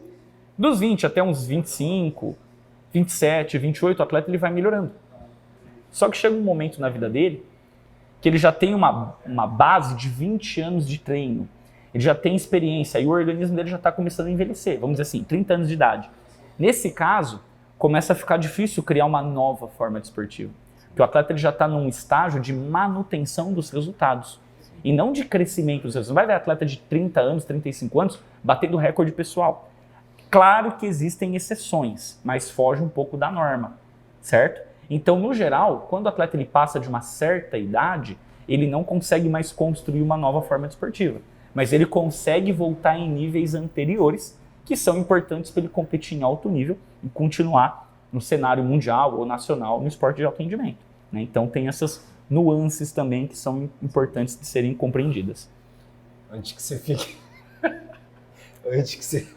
Speaker 2: Dos 20 até uns 25, 27, 28, o atleta ele vai melhorando. Só que chega um momento na vida dele que ele já tem uma base de 20 anos de treino, ele já tem experiência e o organismo dele já está começando a envelhecer, vamos dizer assim, 30 anos de idade. Nesse caso, começa a ficar difícil criar uma nova forma desportiva, porque o atleta ele já está num estágio de manutenção dos resultados e não de crescimento dos resultados. Não vai ver atleta de 30 anos, 35 anos batendo recorde pessoal. Claro que existem exceções, mas foge um pouco da norma, certo? Então, no geral, quando o atleta ele passa de uma certa idade, ele não consegue mais construir uma nova forma desportiva. mas ele consegue voltar em níveis anteriores que são importantes para ele competir em alto nível e continuar no cenário mundial ou nacional no esporte de alto rendimento, né? Então tem essas nuances também que são importantes de serem compreendidas.
Speaker 1: Antes que você fique... Antes que você...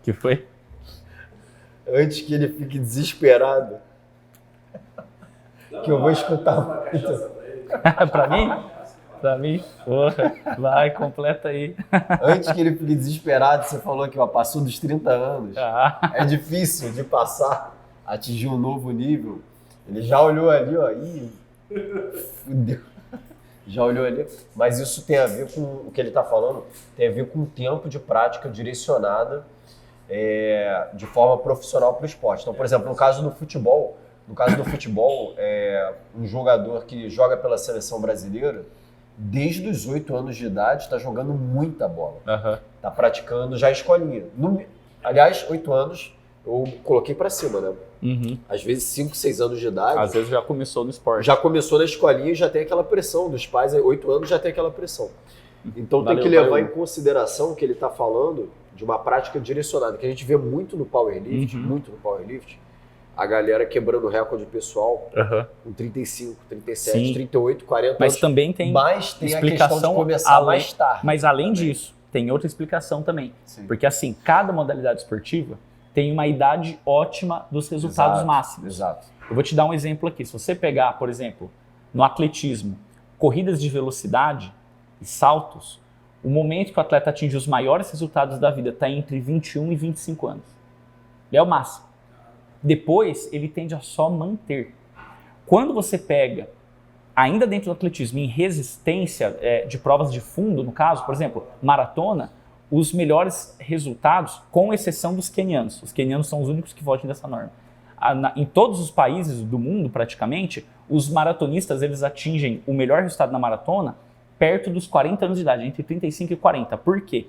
Speaker 2: Que foi?
Speaker 1: Antes que ele fique desesperado. Que eu vou escutar
Speaker 2: Pra mim? Pra mim? Porra, vai, completa aí.
Speaker 1: Antes que ele fique desesperado, você falou que passou dos 30 anos. É difícil de passar, atingir um novo nível. Ele já olhou ali, ó, ih, fudeu. Já olhou ali. Mas isso tem a ver com o que ele está falando, tem a ver com o tempo de prática direcionada de forma profissional para o esporte. Então, por exemplo, no caso do futebol, um jogador que joga pela seleção brasileira, desde os 8 anos de idade, está jogando muita bola. Está praticando já a escolinha. Aliás, 8 anos, eu coloquei para cima, né? Às vezes 5, 6 anos de idade.
Speaker 2: Às vezes já começou no esporte.
Speaker 1: Já começou na escolinha e já tem aquela pressão dos pais, 8 anos já tem aquela pressão. Então tem que levar em consideração que ele está falando de uma prática direcionada, que a gente vê muito no powerlift, a galera quebrando recorde pessoal com 35, 37, Sim. 38, 40
Speaker 2: Mas
Speaker 1: anos.
Speaker 2: Também tem explicação
Speaker 1: a questão de começar mais tarde.
Speaker 2: Mas além disso, tem outra explicação também. Sim. Porque assim, cada modalidade esportiva tem uma idade ótima dos resultados máximos.
Speaker 1: Exato.
Speaker 2: Eu vou te dar um exemplo aqui. Se você pegar, por exemplo, no atletismo, corridas de velocidade e saltos, o momento que o atleta atinge os maiores resultados da vida está entre 21 e 25 anos. Ele é o máximo. Depois, ele tende a só manter. Quando você pega, ainda dentro do atletismo, em resistência de provas de fundo, no caso, por exemplo, maratona, os melhores resultados, com exceção dos quenianos. Os quenianos são os únicos que fogem dessa norma. Em todos os países do mundo, praticamente, os maratonistas eles atingem o melhor resultado na maratona perto dos 40 anos de idade, entre 35 e 40. Por quê?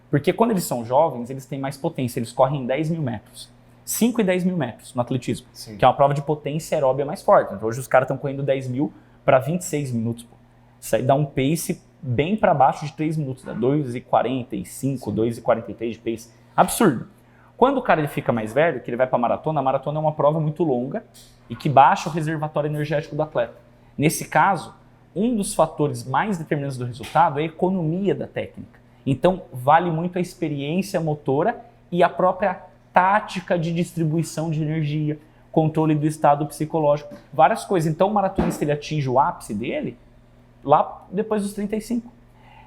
Speaker 2: Porque quando eles são jovens, eles têm mais potência, eles correm 10 mil metros. 5 e 10 mil metros no atletismo, Sim. que é uma prova de potência aeróbia mais forte. Então, hoje os caras estão correndo 10 mil para 26 minutos. Pô. Isso aí dá um pace bem para baixo de 3 minutos, dá 2,45, 2,43 de pace. Absurdo. Quando o cara ele fica mais velho, que ele vai para a maratona é uma prova muito longa e que baixa o reservatório energético do atleta. Nesse caso, um dos fatores mais determinantes do resultado é a economia da técnica. Então, vale muito a experiência motora e a própria tática de distribuição de energia, controle do estado psicológico, várias coisas. Então, o maratonista ele atinge o ápice dele lá depois dos 35.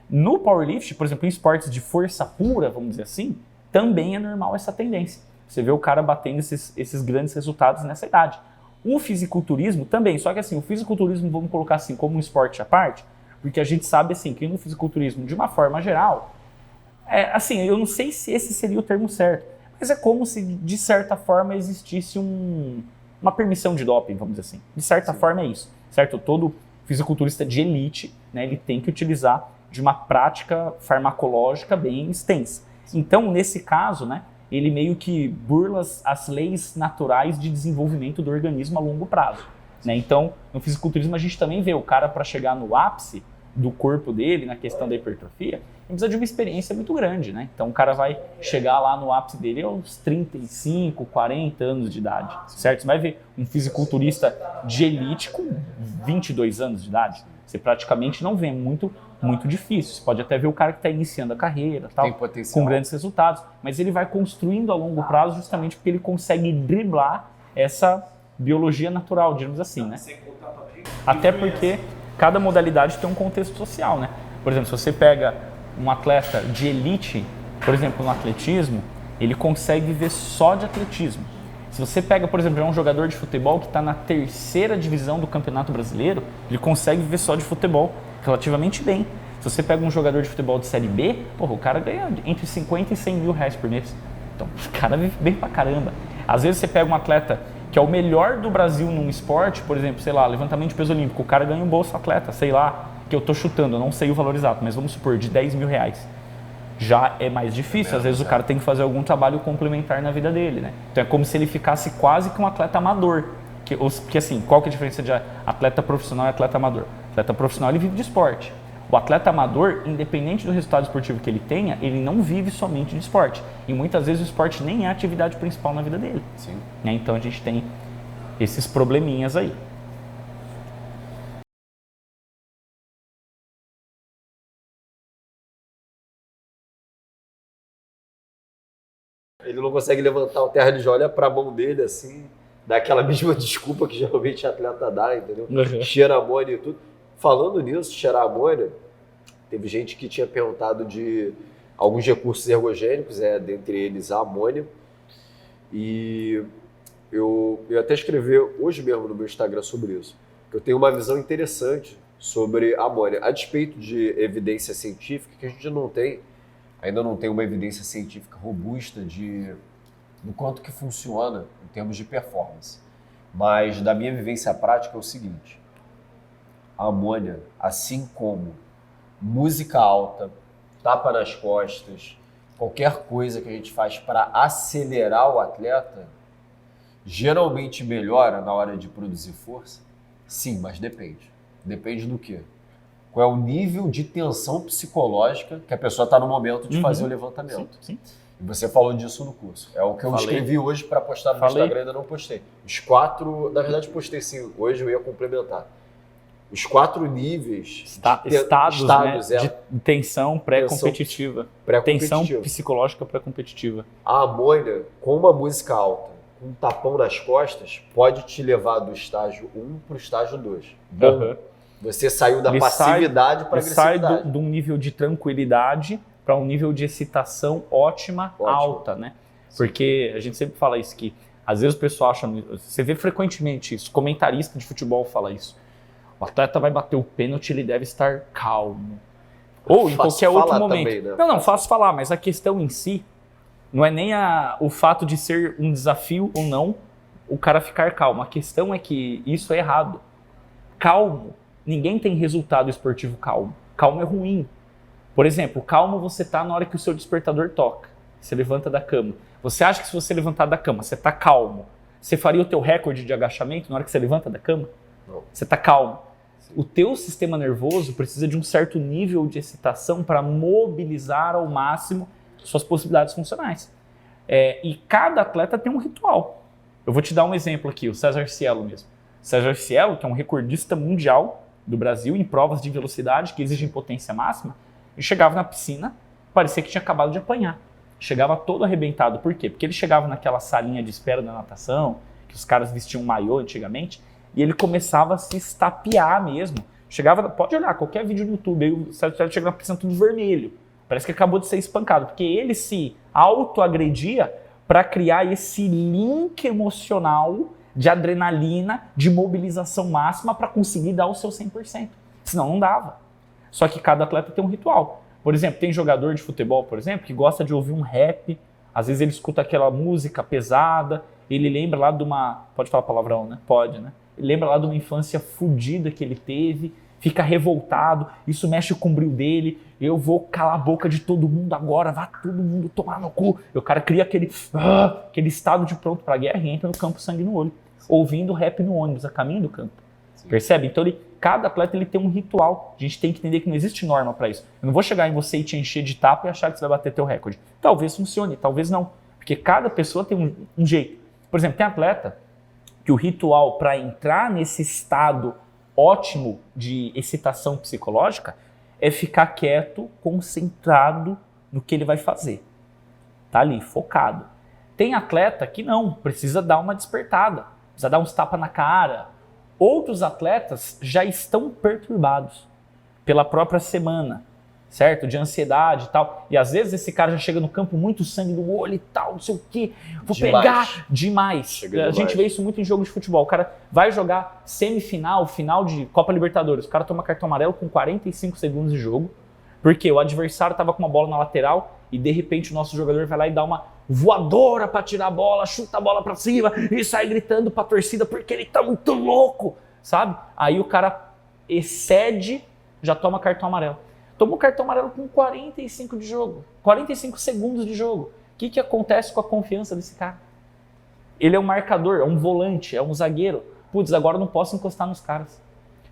Speaker 2: No powerlift, por exemplo, em esportes de força pura, vamos dizer assim, também é normal essa tendência. Você vê o cara batendo esses grandes resultados nessa idade. O fisiculturismo também, só que assim, o fisiculturismo vamos colocar assim como um esporte à parte, porque a gente sabe assim que no fisiculturismo, de uma forma geral, assim, eu não sei se esse seria o termo certo, mas é como se, de certa forma, existisse uma permissão de doping, vamos dizer assim. De certa Sim. forma é isso, certo? Todo fisiculturista de elite, né, ele tem que utilizar de uma prática farmacológica bem extensa. Então, nesse caso, né, ele meio que burla as leis naturais de desenvolvimento do organismo a longo prazo. Né? Então, no fisiculturismo, a gente também vê o cara, para chegar no ápice do corpo dele, na questão da hipertrofia, ele precisa de uma experiência muito grande, né? Então o cara vai chegar lá no ápice dele aos 35, 40 anos de idade, certo? Você vai ver um fisiculturista de elite com 22 anos de idade. Você praticamente não vê, muito difícil. Você pode até ver o cara que está iniciando a carreira, tal, com grandes resultados, mas ele vai construindo a longo prazo justamente porque ele consegue driblar essa biologia natural, digamos assim, né? Até porque cada modalidade tem um contexto social, né? Por exemplo, se você pega um atleta de elite, por exemplo, no atletismo, ele consegue viver só de atletismo. Se você pega, por exemplo, um jogador de futebol que está na 3ª divisão do Campeonato Brasileiro, ele consegue viver só de futebol relativamente bem. Se você pega um jogador de futebol de Série B, porra, o cara ganha entre 50 e 100 mil reais por mês. Então, o cara vive bem pra caramba. Às vezes você pega um atleta que é o melhor do Brasil num esporte, por exemplo, sei lá, levantamento de peso olímpico, o cara ganha um Bolsa Atleta, sei lá, que eu tô chutando, eu não sei o valor exato, mas vamos supor, de 10 mil reais. Já é mais difícil, às vezes o cara tem que fazer algum trabalho complementar na vida dele, né? Então é como se ele ficasse quase que um atleta amador. Que assim, qual que é a diferença de atleta profissional e atleta amador? Atleta profissional ele vive de esporte. O atleta amador, independente do resultado esportivo que ele tenha, ele não vive somente de esporte. E muitas vezes o esporte nem é a atividade principal na vida dele.
Speaker 1: Sim.
Speaker 2: Né? Então a gente tem esses probleminhas aí.
Speaker 1: Ele não consegue levantar o terra, ele já olha pra mão dele assim, dá aquela mesma desculpa que geralmente atleta dá, entendeu?
Speaker 2: Uhum.
Speaker 1: Cheira amônia e tudo. Falando nisso, cheirar amônia, teve gente que tinha perguntado de alguns recursos ergogênicos, dentre eles a amônia. E eu até escrevi hoje mesmo no meu Instagram sobre isso. Eu tenho uma visão interessante sobre a amônia. A despeito de evidência científica, que a gente ainda não tem uma evidência científica robusta do quanto que funciona em termos de performance. Mas da minha vivência prática é o seguinte: a amônia, assim como música alta, tapa nas costas, qualquer coisa que a gente faz para acelerar o atleta, geralmente melhora na hora de produzir força? Sim, mas depende. Depende do quê? Qual é o nível de tensão psicológica que a pessoa está no momento de fazer o levantamento.
Speaker 2: Sim.
Speaker 1: E você falou disso no curso. É o que eu escrevi hoje para postar no Instagram, ainda não postei. Os 4, na verdade postei sim, hoje eu ia complementar. Os 4 níveis
Speaker 2: estados né, de tensão pré-competitiva. Tensão psicológica pré-competitiva.
Speaker 1: A amônia, com uma música alta, com um tapão nas costas, pode te levar do estágio 1 para o estágio 2. Bom, você saiu da passividade para agressividade.
Speaker 2: Sai de um nível de tranquilidade para um nível de excitação ótima. Alta, né? Porque a gente sempre fala isso, que às vezes o pessoal acha, você vê frequentemente isso, comentarista de futebol fala isso. O atleta vai bater o pênalti, ele deve estar calmo. Ou em qualquer outro momento. Também, né? Não, fácil falar, mas a questão em si não é nem o fato de ser um desafio ou não o cara ficar calmo. A questão é que isso é errado. Calmo. Ninguém tem resultado esportivo calmo. Calmo é ruim. Por exemplo, calmo você tá na hora que o seu despertador toca. Você levanta da cama. Você acha que se você levantar da cama, você tá calmo, você faria o teu recorde de agachamento na hora que você levanta da cama? Não. Você tá calmo. O teu sistema nervoso precisa de um certo nível de excitação para mobilizar ao máximo suas possibilidades funcionais. E cada atleta tem um ritual. Eu vou te dar um exemplo aqui, o César Cielo mesmo. César Cielo, que é um recordista mundial do Brasil em provas de velocidade que exigem potência máxima, ele chegava na piscina, parecia que tinha acabado de apanhar. Chegava todo arrebentado. Por quê? Porque ele chegava naquela salinha de espera da natação, que os caras vestiam maiô antigamente, e ele começava a se estapear mesmo. Chegava, pode olhar, qualquer vídeo no YouTube, aí o César Cielo chega na piscina tudo vermelho. Parece que acabou de ser espancado, porque ele se autoagredia para criar esse link emocional de adrenalina, de mobilização máxima para conseguir dar o seu 100%. Senão não dava. Só que cada atleta tem um ritual. Por exemplo, tem jogador de futebol, por exemplo, que gosta de ouvir um rap. Às vezes ele escuta aquela música pesada, ele lembra lá de uma... Pode falar palavrão, né? Pode, né? Ele lembra lá de uma infância fodida que ele teve, fica revoltado, isso mexe com o brilho dele, eu vou calar a boca de todo mundo agora, vai todo mundo tomar no cu. E o cara cria aquele estado de pronto pra guerra e entra no campo sangue no olho, ouvindo rap no ônibus, a caminho do campo. Sim. Percebe? Então cada atleta ele tem um ritual. A gente tem que entender que não existe norma para isso. Eu não vou chegar em você e te encher de tapa e achar que você vai bater teu recorde. Talvez funcione, talvez não. Porque cada pessoa tem um jeito. Por exemplo, tem atleta que o ritual para entrar nesse estado ótimo de excitação psicológica é ficar quieto, concentrado no que ele vai fazer. Tá ali, focado. Tem atleta que não, precisa dar uma despertada, precisa dar uns tapas na cara. Outros atletas já estão perturbados pela própria semana, certo? De ansiedade e tal. E às vezes esse cara já chega no campo muito sangue no olho e tal, não sei o quê. Vou pegar demais. A gente vê isso muito em jogo de futebol. O cara vai jogar semifinal, final de Copa Libertadores. O cara toma cartão amarelo com 45 segundos de jogo, porque o adversário estava com uma bola na lateral e de repente o nosso jogador vai lá e dá uma voadora para tirar a bola, chuta a bola para cima e sai gritando para a torcida porque ele tá muito louco, sabe? Aí o cara excede, já toma cartão amarelo. Tomou cartão amarelo com 45 de jogo, 45 segundos de jogo. O que acontece com a confiança desse cara? Ele é um marcador, é um volante, é um zagueiro. Putz, agora eu não posso encostar nos caras.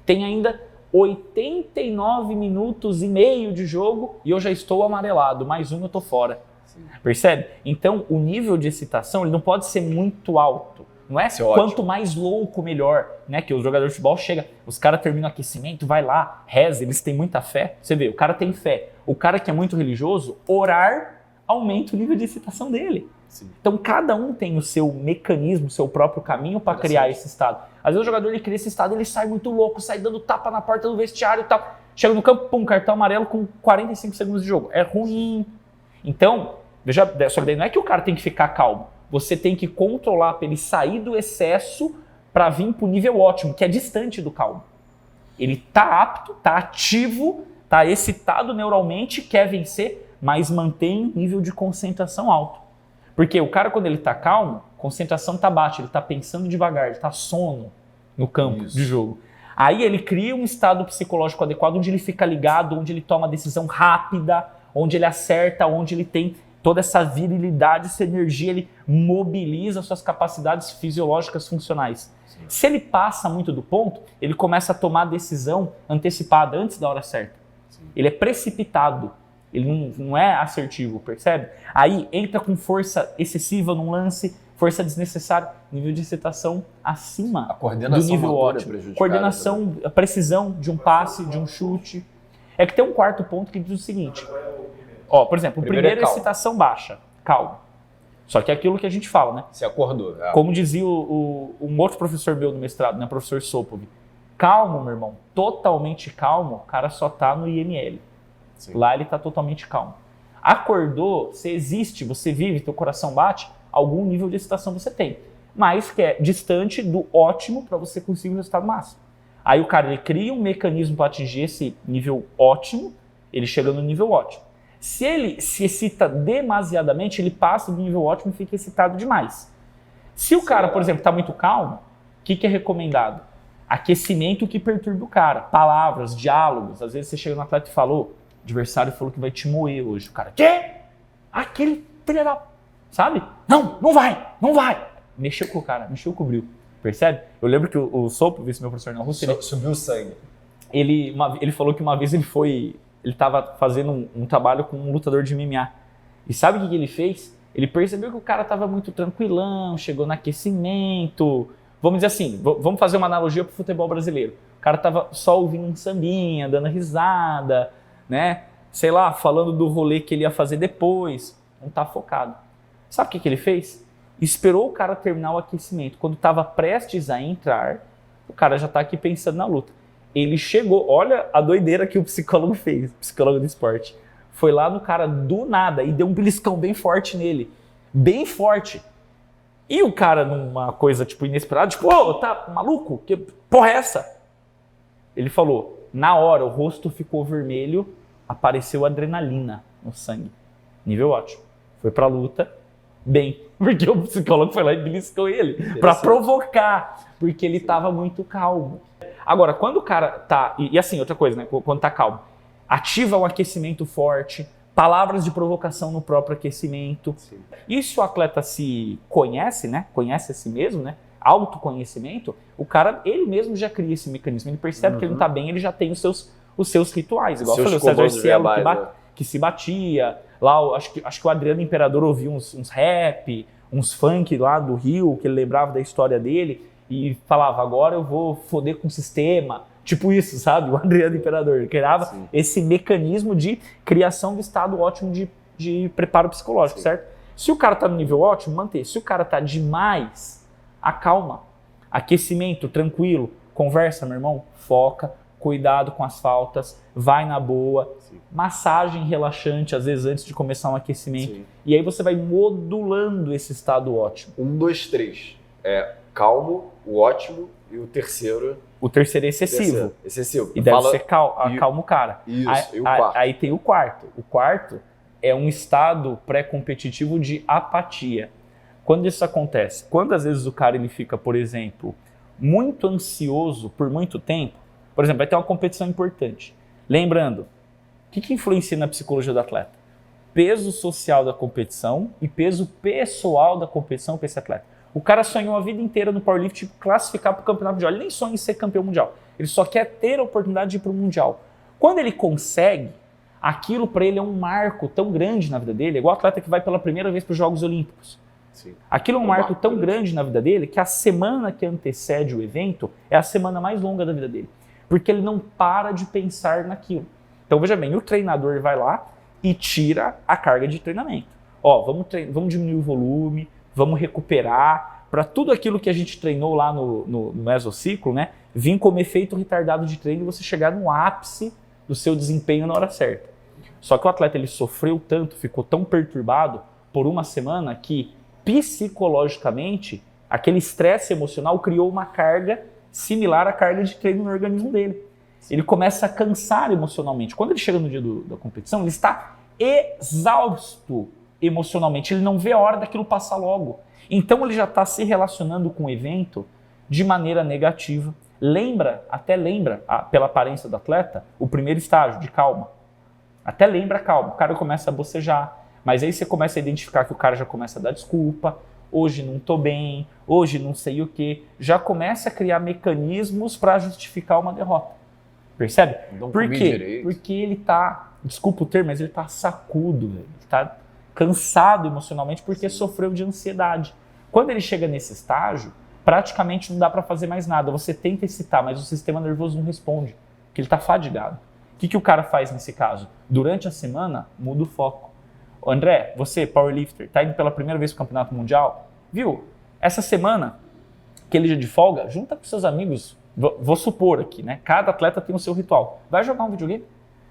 Speaker 2: Tem ainda 89 minutos e meio de jogo e eu já estou amarelado, mais um eu tô fora. Sim. Percebe? Então, o nível de excitação ele não pode ser muito alto. Não é quanto mais louco, melhor. Né? Que os jogadores de futebol chegam, os caras terminam o aquecimento, vai lá, reza, eles têm muita fé. Você vê, o cara tem fé. O cara que é muito religioso, orar aumenta o nível de excitação dele. Sim. Então, cada um tem o seu mecanismo, o seu próprio caminho para criar esse estado. Às vezes o jogador ele cria esse estado, ele sai muito louco, sai dando tapa na porta do vestiário e tal. Chega no campo, pum, cartão amarelo com 45 segundos de jogo. É ruim. Então, veja, só que daí não é que o cara tem que ficar calmo. Você tem que controlar para ele sair do excesso para vir para o nível ótimo, que é distante do calmo. Ele está apto, está ativo, está excitado neuralmente, quer vencer, mas mantém um nível de concentração alto. Porque o cara, quando ele está calmo, a concentração está baixa, ele está pensando devagar, ele está sono no campo de jogo. Aí ele cria um estado psicológico adequado, onde ele fica ligado, onde ele toma decisão rápida, onde ele acerta, onde ele tem toda essa virilidade, essa energia, ele mobiliza suas capacidades fisiológicas funcionais. Sim. Se ele passa muito do ponto, ele começa a tomar decisão antecipada, antes da hora certa. Sim. Ele é precipitado. Ele não é assertivo, percebe? Aí entra com força excessiva num lance, força desnecessária, nível de excitação acima do nível ótimo. Coordenação, a precisão de um passe, de um chute. É que tem um quarto ponto que diz o seguinte. Ó, por exemplo, o primeiro é excitação baixa, calma. Só que é aquilo que a gente fala, né?
Speaker 1: Se acordou.
Speaker 2: Como dizia um outro professor meu no mestrado, né, professor Sopov. Calmo, meu irmão, totalmente calmo, o cara só tá no IML. Sim. Lá ele está totalmente calmo. Acordou, você existe, você vive, teu coração bate, algum nível de excitação você tem. Mas que é distante do ótimo para você conseguir o resultado máximo. Aí o cara ele cria um mecanismo para atingir esse nível ótimo, ele chega no nível ótimo. Se ele se excita demasiadamente, ele passa do nível ótimo e fica excitado demais. Se o cara, por exemplo, está muito calmo, o que é recomendado? Aquecimento que perturba o cara. Palavras, diálogos. Às vezes você chega no atleta e falou, o adversário falou que vai te moer hoje. O cara, quê? Aquele filho da... Sabe? Não vai. Mexeu com o cara, mexeu com o bril. Percebe? Eu lembro que o Sopro, esse meu professor na Rússia...
Speaker 1: Subiu o sangue.
Speaker 2: Ele falou que uma vez ele estava fazendo um trabalho com um lutador de MMA. E sabe o que ele fez? Ele percebeu que o cara estava muito tranquilão, chegou no aquecimento. Vamos dizer assim, vamos fazer uma analogia para o futebol brasileiro. O cara estava só ouvindo um sambinha, dando risada, né? Sei lá, falando do rolê que ele ia fazer depois. Não tá focado. Sabe o que ele fez? Esperou o cara terminar o aquecimento. Quando estava prestes a entrar, o cara já está aqui pensando na luta. Ele chegou, olha a doideira que o psicólogo fez, psicólogo do esporte. Foi lá no cara do nada e deu um beliscão bem forte nele. Bem forte. E o cara, numa coisa tipo inesperada, tipo, ô, tá maluco? Que porra é essa? Ele falou, na hora o rosto ficou vermelho, apareceu adrenalina no sangue. Nível ótimo. Foi pra luta, bem. Porque o psicólogo foi lá e beliscou ele. Pra provocar. Porque ele tava muito calmo. Agora, quando o cara tá... E assim, outra coisa, né? Quando tá calmo. Ativa um aquecimento forte, palavras de provocação no próprio aquecimento. Sim. E se o atleta se conhece, né? Conhece a si mesmo, né? Autoconhecimento, o cara, ele mesmo já cria esse mecanismo. Ele percebe que ele não tá bem, ele já tem os seus rituais. Igual eu falei, o César Cielo que se batia. Lá, acho que o Adriano Imperador ouvia uns rap, uns funk lá do Rio, que ele lembrava da história dele. E falava, agora eu vou foder com o sistema. Tipo isso, sabe? O Adriano Imperador. Ele criava esse mecanismo de criação do estado ótimo de preparo psicológico, certo? Se o cara tá no nível ótimo, manter. Se o cara tá demais, acalma. Aquecimento, tranquilo. Conversa, meu irmão. Foca. Cuidado com as faltas. Vai na boa. Sim. Massagem relaxante, às vezes antes de começar um aquecimento. Sim. E aí você vai modulando esse estado ótimo.
Speaker 1: 1, 2, 3. Calmo, o ótimo e o terceiro...
Speaker 2: O terceiro é excessivo.
Speaker 1: Excessivo.
Speaker 2: E deve ser calmo o cara.
Speaker 1: Isso, e o quarto?
Speaker 2: Aí tem o quarto. O quarto é um estado pré-competitivo de apatia. Quando isso acontece? Quando às vezes o cara ele fica, por exemplo, muito ansioso por muito tempo, por exemplo, vai ter uma competição importante. Lembrando, o que influencia na psicologia do atleta? peso social da competição e peso pessoal da competição para esse atleta. O cara sonhou a vida inteira no powerlifting classificar para o campeonato mundial. Ele nem sonha em ser campeão mundial. Ele só quer ter a oportunidade de ir para o mundial. Quando ele consegue, aquilo para ele é um marco tão grande na vida dele, é igual o atleta que vai pela primeira vez para os Jogos Olímpicos. Sim. Aquilo é um marco tão grande na vida dele que a semana que antecede o evento é a semana mais longa da vida dele. Porque ele não para de pensar naquilo. Então veja bem, o treinador vai lá e tira a carga de treinamento. Ó, vamos diminuir o volume, vamos recuperar, para tudo aquilo que a gente treinou lá no mesociclo, né, vir como efeito retardado de treino e você chegar no ápice do seu desempenho na hora certa. Só que o atleta ele sofreu tanto, ficou tão perturbado por uma semana que psicologicamente aquele estresse emocional criou uma carga similar à carga de treino no organismo dele. Ele começa a cansar emocionalmente. Quando ele chega no dia da competição, ele está exausto emocionalmente. Ele não vê a hora daquilo passar logo. Então ele já está se relacionando com o evento de maneira negativa. Até lembra, pela aparência do atleta, o primeiro estágio de calma. Até lembra calma. O cara começa a bocejar. Mas aí você começa a identificar que o cara já começa a dar desculpa. Hoje não estou bem, hoje não sei o quê. Já começa a criar mecanismos para justificar uma derrota. Percebe? Por quê? Porque ele está, desculpa o termo, mas ele está sacudo, ele está cansado emocionalmente porque sofreu de ansiedade. Quando ele chega nesse estágio, praticamente não dá para fazer mais nada. Você tenta excitar, mas o sistema nervoso não responde, porque ele está fadigado. O que o cara faz nesse caso? Durante a semana, muda o foco. André, você, powerlifter, está indo pela primeira vez para o campeonato mundial, viu? Essa semana, aquele dia de folga, junta com seus amigos, vou supor aqui, né? Cada atleta tem o seu ritual. Vai jogar um videogame?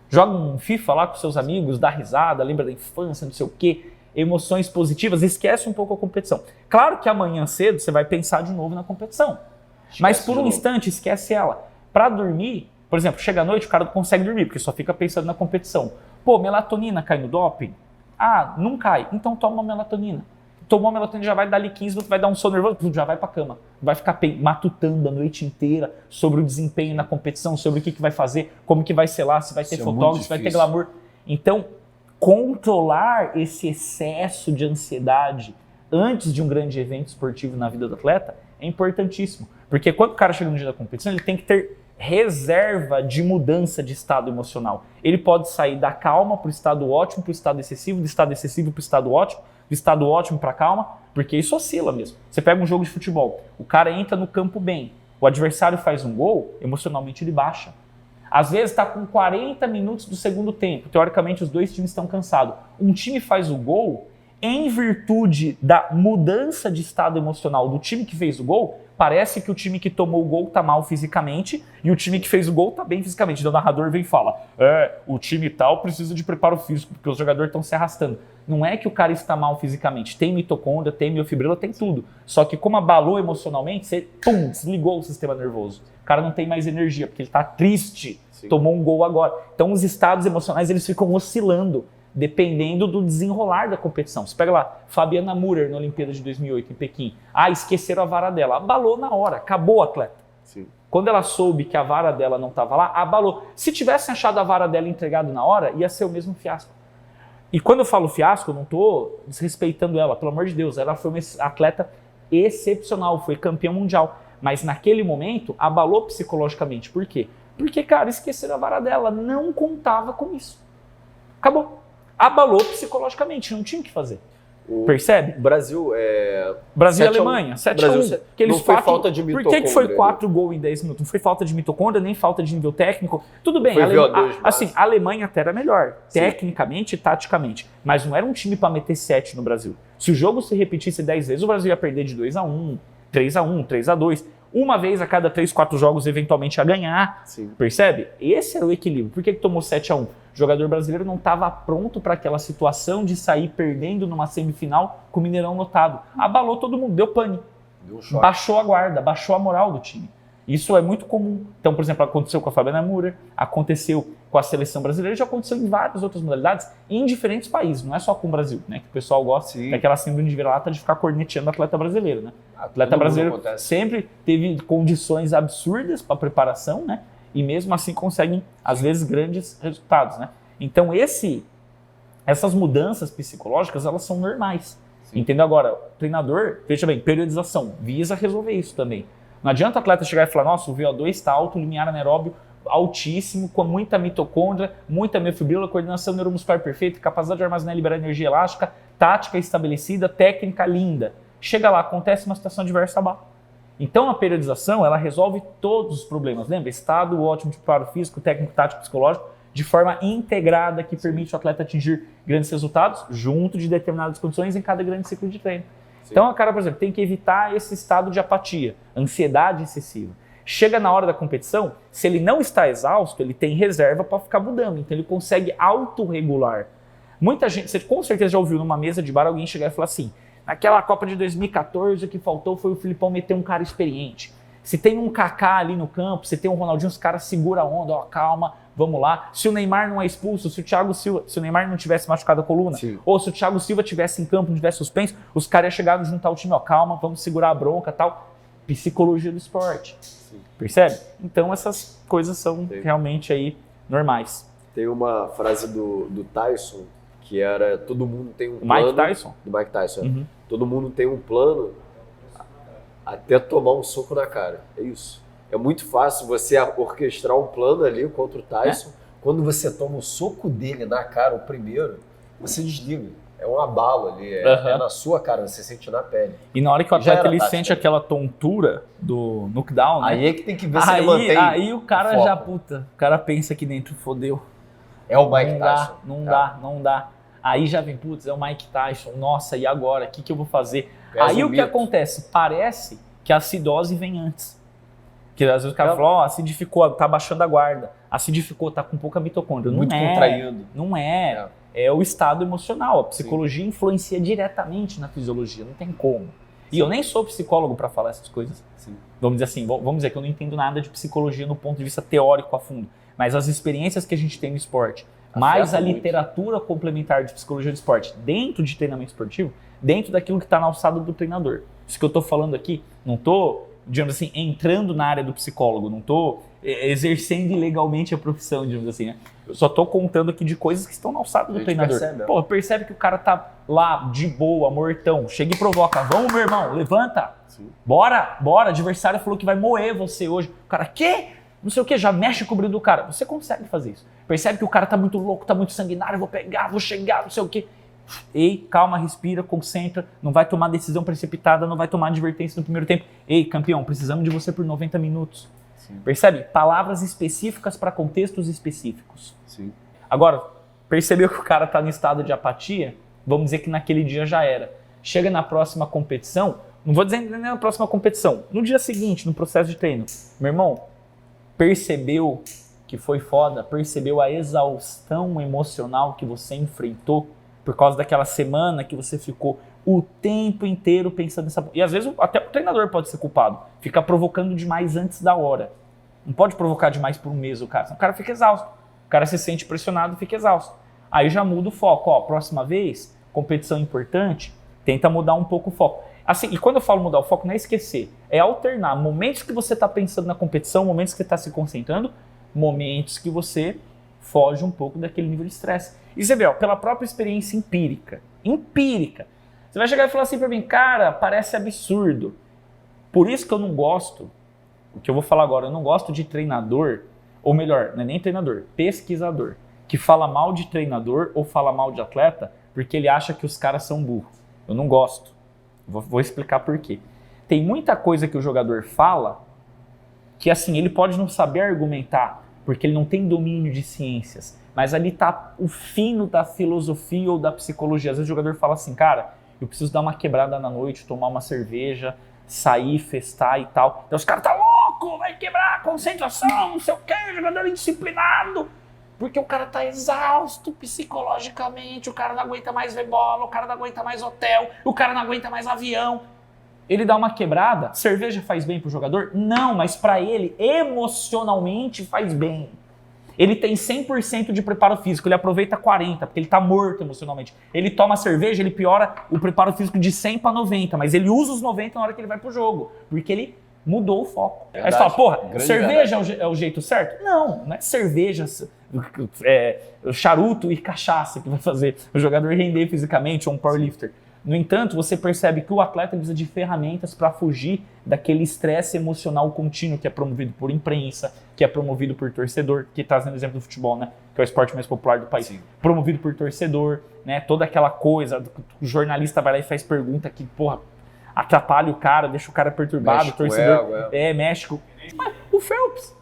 Speaker 2: Joga um FIFA lá com seus amigos, dá risada, lembra da infância, não sei o quê, emoções positivas, esquece um pouco a competição. Claro que amanhã cedo você vai pensar de novo na competição, mas por um instante esquece ela. Para dormir, por exemplo, chega à noite o cara não consegue dormir, porque só fica pensando na competição. Pô, melatonina cai no doping? Ah, não cai, então toma uma melatonina. Tomou a melatonina, já vai dar ali 15 minutos, vai dar um sono nervoso, já vai pra cama. Vai ficar matutando a noite inteira sobre o desempenho na competição, sobre o que vai fazer, como que vai ser lá, se vai ter fotógrafo, se vai ter glamour. Então, controlar esse excesso de ansiedade antes de um grande evento esportivo na vida do atleta é importantíssimo. Porque quando o cara chega no dia da competição, ele tem que ter reserva de mudança de estado emocional. Ele pode sair da calma para o estado ótimo, para o estado excessivo, do estado excessivo para o estado ótimo, do estado ótimo para calma, porque isso oscila mesmo. Você pega um jogo de futebol, o cara entra no campo bem, o adversário faz um gol, emocionalmente ele baixa. Às vezes está com 40 minutos do segundo tempo, teoricamente os dois times estão cansados. Um time faz o gol, em virtude da mudança de estado emocional do time que fez o gol, parece que o time que tomou o gol está mal fisicamente e o time que fez o gol está bem fisicamente. Então o narrador vem e fala, o time tal precisa de preparo físico, porque os jogadores estão se arrastando. Não é que o cara está mal fisicamente, tem mitocôndria, tem miofibrila, tem tudo. Só que como abalou emocionalmente, você desligou o sistema nervoso. O cara não tem mais energia, porque ele está triste, tomou um gol agora. Então os estados emocionais eles ficam oscilando, dependendo do desenrolar da competição. Você pega lá, Fabiana Müller na Olimpíada de 2008 em Pequim. Esqueceram a vara dela. Abalou na hora, acabou o atleta. Sim. Quando ela soube que a vara dela não estava lá, abalou. Se tivessem achado a vara dela entregada na hora, ia ser o mesmo fiasco. E quando eu falo fiasco, eu não estou desrespeitando ela, pelo amor de Deus. Ela foi uma atleta excepcional, foi campeã mundial. Mas naquele momento, abalou psicologicamente. Por quê? Porque, cara, esqueceram a vara dela, não contava com isso. Acabou. Abalou psicologicamente, não tinha o que fazer. Percebe?
Speaker 1: Brasil
Speaker 2: Brasil e Alemanha, 7-1.
Speaker 1: Não foi falta de mitocôndria.
Speaker 2: Por que foi 4 gols em 10 minutos? Não foi falta de mitocôndria, nem falta de nível técnico. Tudo bem, a Alemanha até era melhor, tecnicamente e taticamente. Mas não era um time para meter 7 no Brasil. Se o jogo se repetisse 10 vezes, o Brasil ia perder de 2-1, 3-1, 3-2. Uma vez a cada 3, 4 jogos, eventualmente, a ganhar. Sim. Percebe? Esse era o equilíbrio. Por que tomou 7-1? O jogador brasileiro não estava pronto para aquela situação de sair perdendo numa semifinal com o Mineirão lotado. Abalou todo mundo, deu pane. Baixou a guarda, baixou a moral do time. Isso é muito comum. Então, por exemplo, aconteceu com a Fabiana Müller, aconteceu com a seleção brasileira, já aconteceu em várias outras modalidades, em diferentes países, não é só com o Brasil, né? Que o pessoal gosta daquela síndrome de vira-lata de ficar corneteando o atleta brasileiro, né? O atleta brasileiro sempre teve condições absurdas para preparação, né? E mesmo assim conseguem, às vezes, grandes resultados, né? Então, Essas mudanças psicológicas, elas são normais.
Speaker 1: Sim.
Speaker 2: Entendeu? Agora, o treinador, veja bem, periodização, visa resolver isso também. Não adianta o atleta chegar e falar, nossa, o VO2 está alto, o limiar anaeróbio altíssimo, com muita mitocôndria, muita miofibrila, coordenação neuromuscular perfeita, capacidade de armazenar e liberar energia elástica, tática estabelecida, técnica linda. Chega lá, acontece uma situação adversa abaixo. Então a periodização, ela resolve todos os problemas. Lembra? Estado ótimo de preparo físico, técnico, tático, psicológico, de forma integrada que permite o atleta atingir grandes resultados junto de determinadas condições em cada grande ciclo de treino. Sim. Então, o cara, por exemplo, tem que evitar esse estado de apatia, ansiedade excessiva. Chega na hora da competição, se ele não está exausto, ele tem reserva para ficar mudando, então ele consegue autorregular. Muita gente, você com certeza já ouviu numa mesa de bar alguém chegar e falar assim, naquela Copa de 2014 o que faltou foi o Filipão meter um cara experiente. Se tem um Kaká ali no campo, se tem um Ronaldinho, os caras seguram a onda, ó, calma, vamos lá. Se o Neymar não é expulso, se o Thiago Silva, se o Neymar não tivesse machucado a coluna, sim, ou se o Thiago Silva tivesse em campo, não tivesse suspenso, os caras iam chegar e juntar o time, ó, calma, vamos segurar a bronca e tal. Psicologia do esporte. Sim. Percebe? Então essas coisas são realmente aí normais.
Speaker 1: Tem uma frase do Tyson, que era, todo mundo tem um plano...
Speaker 2: Mike Tyson?
Speaker 1: Do Mike Tyson, uhum. Todo mundo tem um plano até tomar um soco na cara. É isso. É muito fácil você orquestrar um plano ali contra o Tyson. Quando você toma o soco dele na cara, o primeiro, você desliga. É um abalo ali, é na sua cara, você sente na pele.
Speaker 2: E na hora que o atleta ele sente aquela tontura do knockdown, né?
Speaker 1: Aí é que tem que ver se ele mantém.
Speaker 2: Aí o cara já, puta, o cara pensa aqui dentro, fodeu.
Speaker 1: É o Mike Tyson.
Speaker 2: Não dá. Aí já vem, putz, é o Mike Tyson, nossa, e agora? O que eu vou fazer? Aí o que acontece? Parece que a acidose vem antes. Que às vezes o cara fala, ó, acidificou, tá baixando a guarda. Acidificou, tá com pouca mitocôndria.
Speaker 1: Muito contraído.
Speaker 2: Não é. É o estado emocional. A psicologia influencia diretamente na fisiologia, não tem como. E eu nem sou psicólogo para falar essas coisas. Sim. Vamos dizer assim, vamos dizer que eu não entendo nada de psicologia no ponto de vista teórico a fundo. Mas as experiências que a gente tem no esporte, mais a literatura complementar de psicologia do esporte, dentro de treinamento esportivo, dentro daquilo que está na alçada do treinador. Isso que eu estou falando aqui, não estou, digamos assim, entrando na área do psicólogo, não estou exercendo ilegalmente a profissão, digamos assim, né? Eu só estou contando aqui de coisas que estão na alçada do treinador. Percebe que o cara tá lá, de boa, mortão, chega e provoca, vamos meu irmão, levanta, sim, bora, o adversário falou que vai moer você hoje. O cara, quê? Não sei o que, já mexe com o brilho do cara. Você consegue fazer isso. Percebe que o cara tá muito louco, tá muito sanguinário, vou pegar, vou chegar, não sei o que. Ei, calma, respira, concentra, não vai tomar decisão precipitada, não vai tomar advertência no primeiro tempo. Ei, campeão, precisamos de você por 90 minutos. Sim. Percebe? Palavras específicas para contextos específicos.
Speaker 1: Sim.
Speaker 2: Agora, percebeu que o cara tá no estado de apatia? Vamos dizer que naquele dia já era. Chega na próxima competição, não vou dizer nem na próxima competição, no dia seguinte, no processo de treino. Meu irmão, percebeu que foi foda, percebeu a exaustão emocional que você enfrentou por causa daquela semana que você ficou o tempo inteiro pensando nessa... E às vezes até o treinador pode ser culpado, ficar provocando demais antes da hora. Não pode provocar demais por um mês o cara, senão o cara fica exausto. O cara se sente pressionado e fica exausto. Aí já muda o foco. Ó, próxima vez, competição importante, tenta mudar um pouco o foco. Assim, e quando eu falo mudar o foco, não é esquecer, é alternar momentos que você está pensando na competição, momentos que você está se concentrando, momentos que você foge um pouco daquele nível de estresse. E você vê, ó, pela própria experiência empírica, você vai chegar e falar assim para mim, cara, parece absurdo. Por isso que eu não gosto, o que eu vou falar agora, eu não gosto de treinador, ou melhor, não é nem treinador, pesquisador, que fala mal de treinador ou fala mal de atleta porque ele acha que os caras são burros. Eu não gosto. Vou explicar por quê. Tem muita coisa que o jogador fala que assim, ele pode não saber argumentar, porque ele não tem domínio de ciências, mas ali está o fino da filosofia ou da psicologia. Às vezes o jogador fala assim, cara, eu preciso dar uma quebrada na noite, tomar uma cerveja, sair, festar e tal. Então os caras tá louco, vai quebrar, concentração, não sei o que, jogador indisciplinado. Porque o cara tá exausto psicologicamente, o cara não aguenta mais ver bola, o cara não aguenta mais hotel, o cara não aguenta mais avião. Ele dá uma quebrada, cerveja faz bem pro jogador? Não, mas para ele, emocionalmente faz bem. Ele tem 100% de preparo físico, ele aproveita 40%, porque ele tá morto emocionalmente. Ele toma cerveja, ele piora o preparo físico de 100 para 90, mas ele usa os 90 na hora que ele vai pro jogo, porque ele Mudou o foco.
Speaker 1: Verdade.
Speaker 2: Aí você fala, porra,
Speaker 1: Grande
Speaker 2: cerveja é o jeito certo? Não é cerveja, charuto e cachaça que vai fazer o jogador render fisicamente ou um powerlifter. No entanto, você percebe que o atleta precisa de ferramentas para fugir daquele estresse emocional contínuo que é promovido por imprensa, que é promovido por torcedor, que trazendo o exemplo do futebol, né? Que é o esporte mais popular do país. Sim. Promovido por torcedor, né? Toda aquela coisa, o jornalista vai lá e faz pergunta que, porra, atrapalha o cara, deixa o cara perturbado,
Speaker 1: México,
Speaker 2: o torcedor. México. Mas o Phelps,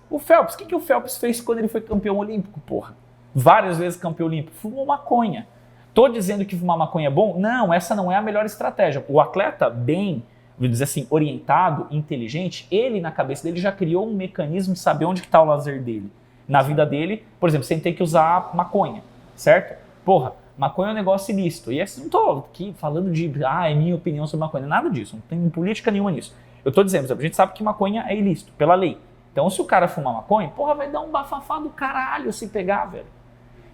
Speaker 2: o que o Phelps fez quando ele foi campeão olímpico, porra? Várias vezes campeão olímpico. Fumou maconha. Tô dizendo que fumar maconha é bom? Não, essa não é a melhor estratégia. O atleta bem, vou dizer assim, orientado, inteligente, ele na cabeça dele já criou um mecanismo de saber onde que tá o lazer dele. Na vida dele, por exemplo, sem ter que usar maconha, certo? Porra, maconha é um negócio ilícito. E assim, não tô aqui falando de, é minha opinião sobre maconha. Nada disso, não tem política nenhuma nisso. Eu tô dizendo, a gente sabe que maconha é ilícito, pela lei. Então, se o cara fumar maconha, porra, vai dar um bafafá do caralho se pegar, velho.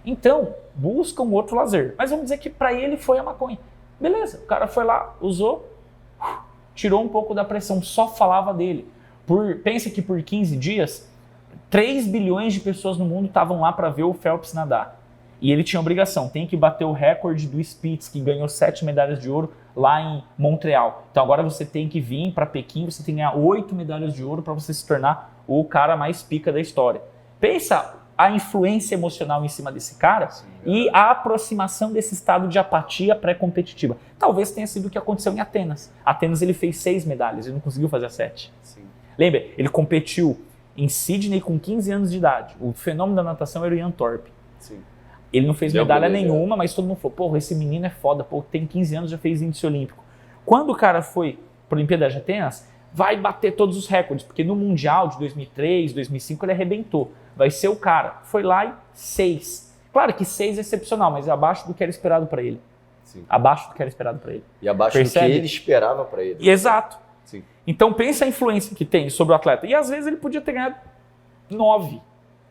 Speaker 2: Então, busca um outro lazer. Mas vamos dizer que para ele foi a maconha. Beleza, o cara foi lá, usou, tirou um pouco da pressão, só falava dele. Pensa que por 15 dias, 3 bilhões de pessoas no mundo estavam lá para ver o Phelps nadar. E ele tinha obrigação, tem que bater o recorde do Spitz, que ganhou 7 medalhas de ouro lá em Montreal. Então agora você tem que vir para Pequim, você tem que ganhar 8 medalhas de ouro para você se tornar o cara mais pica da história. Pensa a influência emocional em cima desse cara. Sim, e a aproximação desse estado de apatia pré-competitiva. Talvez tenha sido o que aconteceu em Atenas. Atenas ele fez 6 medalhas, ele não conseguiu fazer as 7. Sim. Lembra? Ele competiu em Sydney com 15 anos de idade. O fenômeno da natação era o Ian Thorpe. Sim. Ele não fez medalha nenhuma, mas todo mundo falou, porra, esse menino é foda, pô, tem 15 anos, já fez índice olímpico. Quando o cara foi para a Olimpíada de Atenas, vai bater todos os recordes, porque no Mundial de 2003, 2005 ele arrebentou. Vai ser o cara. Foi lá e 6. Claro que 6 é excepcional, mas é abaixo do que era esperado para ele. Sim. Abaixo do que era esperado para ele.
Speaker 1: E abaixo do que ele esperava para ele.
Speaker 2: Exato. Sim. Então pensa a influência que tem sobre o atleta. E às vezes ele podia ter ganhado 9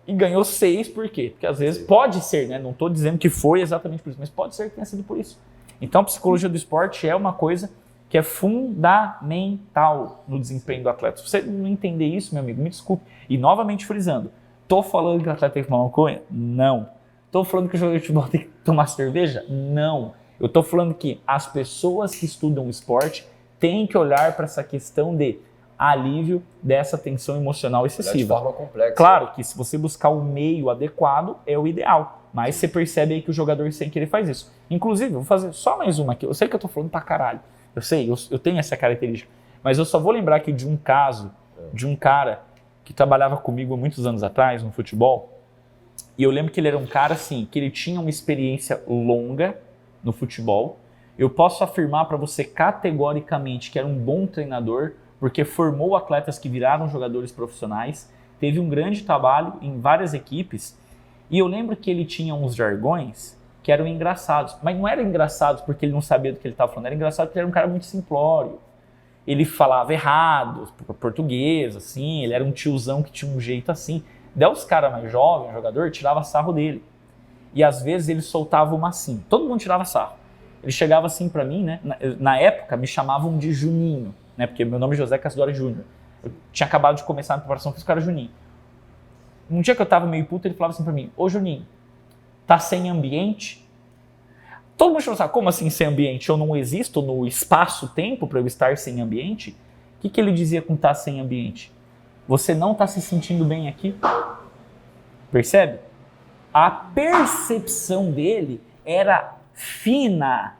Speaker 2: e ganhou 6, por quê? Porque às vezes pode ser, né? Não estou dizendo que foi exatamente por isso, mas pode ser que tenha sido por isso. Então a psicologia do esporte é uma coisa que é fundamental no desempenho do atleta. Se você não entender isso, meu amigo, me desculpe. E novamente frisando, tô falando que o atleta tem que tomar maconha? Não. Tô falando que o jogador de futebol tem que tomar cerveja? Não. Eu tô falando que as pessoas que estudam o esporte têm que olhar para essa questão de alívio dessa tensão emocional excessiva.
Speaker 1: De forma complexa.
Speaker 2: Claro que se você buscar o meio adequado, é o ideal. Mas você percebe aí que o jogador sem querer faz isso. Inclusive, vou fazer só mais uma aqui. Eu sei que eu tô falando pra caralho. Eu sei, eu tenho essa característica. Mas eu só vou lembrar aqui de um caso, de um cara que trabalhava comigo há muitos anos atrás no futebol. E eu lembro que ele era um cara assim, que ele tinha uma experiência longa no futebol. Eu posso afirmar para você categoricamente que era um bom treinador, porque formou atletas que viraram jogadores profissionais, teve um grande trabalho em várias equipes, e eu lembro que ele tinha uns jargões que eram engraçados, mas não eram engraçados porque ele não sabia do que ele estava falando, era engraçado porque ele era um cara muito simplório. Ele falava errado, português, assim, ele era um tiozão que tinha um jeito assim. Daí os caras mais jovens, o jogador, tirava sarro dele. E às vezes ele soltava uma assim, todo mundo tirava sarro. Ele chegava assim pra mim, né? Na época me chamavam de Juninho, né? Porque meu nome é José Cassidori Júnior. Eu tinha acabado de começar a preparação física, era Juninho. Um dia que eu tava meio puto, ele falava assim pra mim, ô Juninho, tá sem ambiente? Todo mundo falava, como assim sem ambiente? Eu não existo no espaço-tempo para eu estar sem ambiente? O que ele dizia com tá sem ambiente? Você não tá se sentindo bem aqui? Percebe? A percepção dele era fina.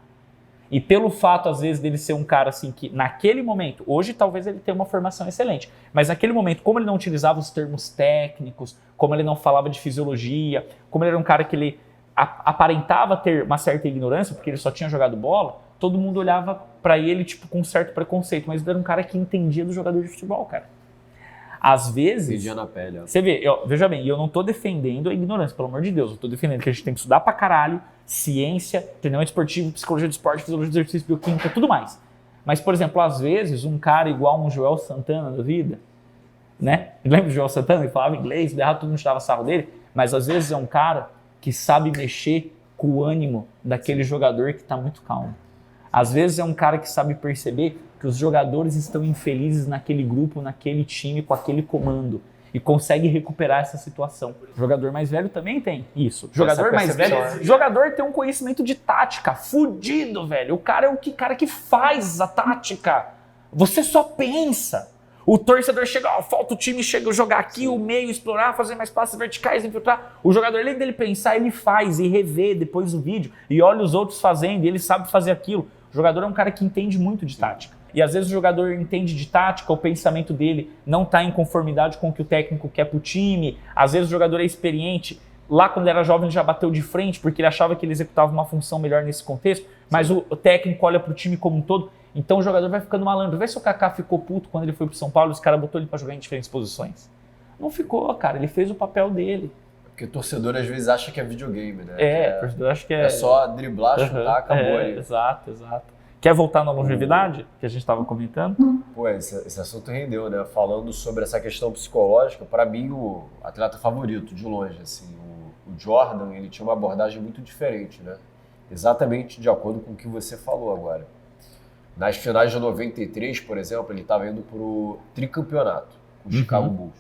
Speaker 2: E pelo fato, às vezes, dele ser um cara assim que, naquele momento, hoje talvez ele tenha uma formação excelente, mas naquele momento, como ele não utilizava os termos técnicos, como ele não falava de fisiologia, como ele era um cara que ele aparentava ter uma certa ignorância, porque ele só tinha jogado bola, todo mundo olhava pra ele tipo com um certo preconceito, mas ele era um cara que entendia do jogador de futebol, cara. Às vezes...
Speaker 1: Entendia na pele. Ó.
Speaker 2: Você vê, veja bem, eu não tô defendendo a ignorância, pelo amor de Deus, eu tô defendendo que a gente tem que estudar pra caralho, ciência, treinamento esportivo, psicologia do esporte, fisiologia do exercício, bioquímica, tudo mais. Mas, por exemplo, às vezes, um cara igual um Joel Santana da vida, né? Lembra do Joel Santana? Ele falava inglês, errado, todo mundo tirava sarro dele, mas às vezes é um cara que sabe mexer com o ânimo daquele jogador que está muito calmo. Às vezes é um cara que sabe perceber que os jogadores estão infelizes naquele grupo, naquele time, com aquele comando. E consegue recuperar essa situação. O jogador mais velho também tem isso. Jogador mais velho, jogador tem um conhecimento de tática fudido, velho. O cara é o cara que faz a tática. Você só pensa. O torcedor chega, falta o time chega jogar aqui, o meio, explorar, fazer mais passes verticais, infiltrar. O jogador, além dele pensar, ele faz e revê depois o vídeo e olha os outros fazendo, e ele sabe fazer aquilo. O jogador é um cara que entende muito de tática. E às vezes o jogador entende de tática, o pensamento dele não está em conformidade com o que o técnico quer pro time. Às vezes o jogador é experiente. Lá quando ele era jovem ele já bateu de frente porque ele achava que ele executava uma função melhor nesse contexto. Mas o técnico olha pro time como um todo. Então o jogador vai ficando malandro. Vê se o Kaká ficou puto quando ele foi pro São Paulo e os caras botou ele para jogar em diferentes posições. Não ficou, cara. Ele fez o papel dele.
Speaker 1: Porque o torcedor às vezes acha que é videogame, né?
Speaker 2: O torcedor acha que é...
Speaker 1: É só driblar, chutar, acabou aí.
Speaker 2: Exato. Quer voltar na longevidade, que a gente estava comentando?
Speaker 1: Pô, esse assunto rendeu, né? Falando sobre essa questão psicológica, para mim o atleta favorito, de longe, assim, o Jordan, ele tinha uma abordagem muito diferente, né? Exatamente de acordo com o que você falou agora. Nas finais de 93, por exemplo, ele estava indo pro tricampeonato com o Chicago Bulls.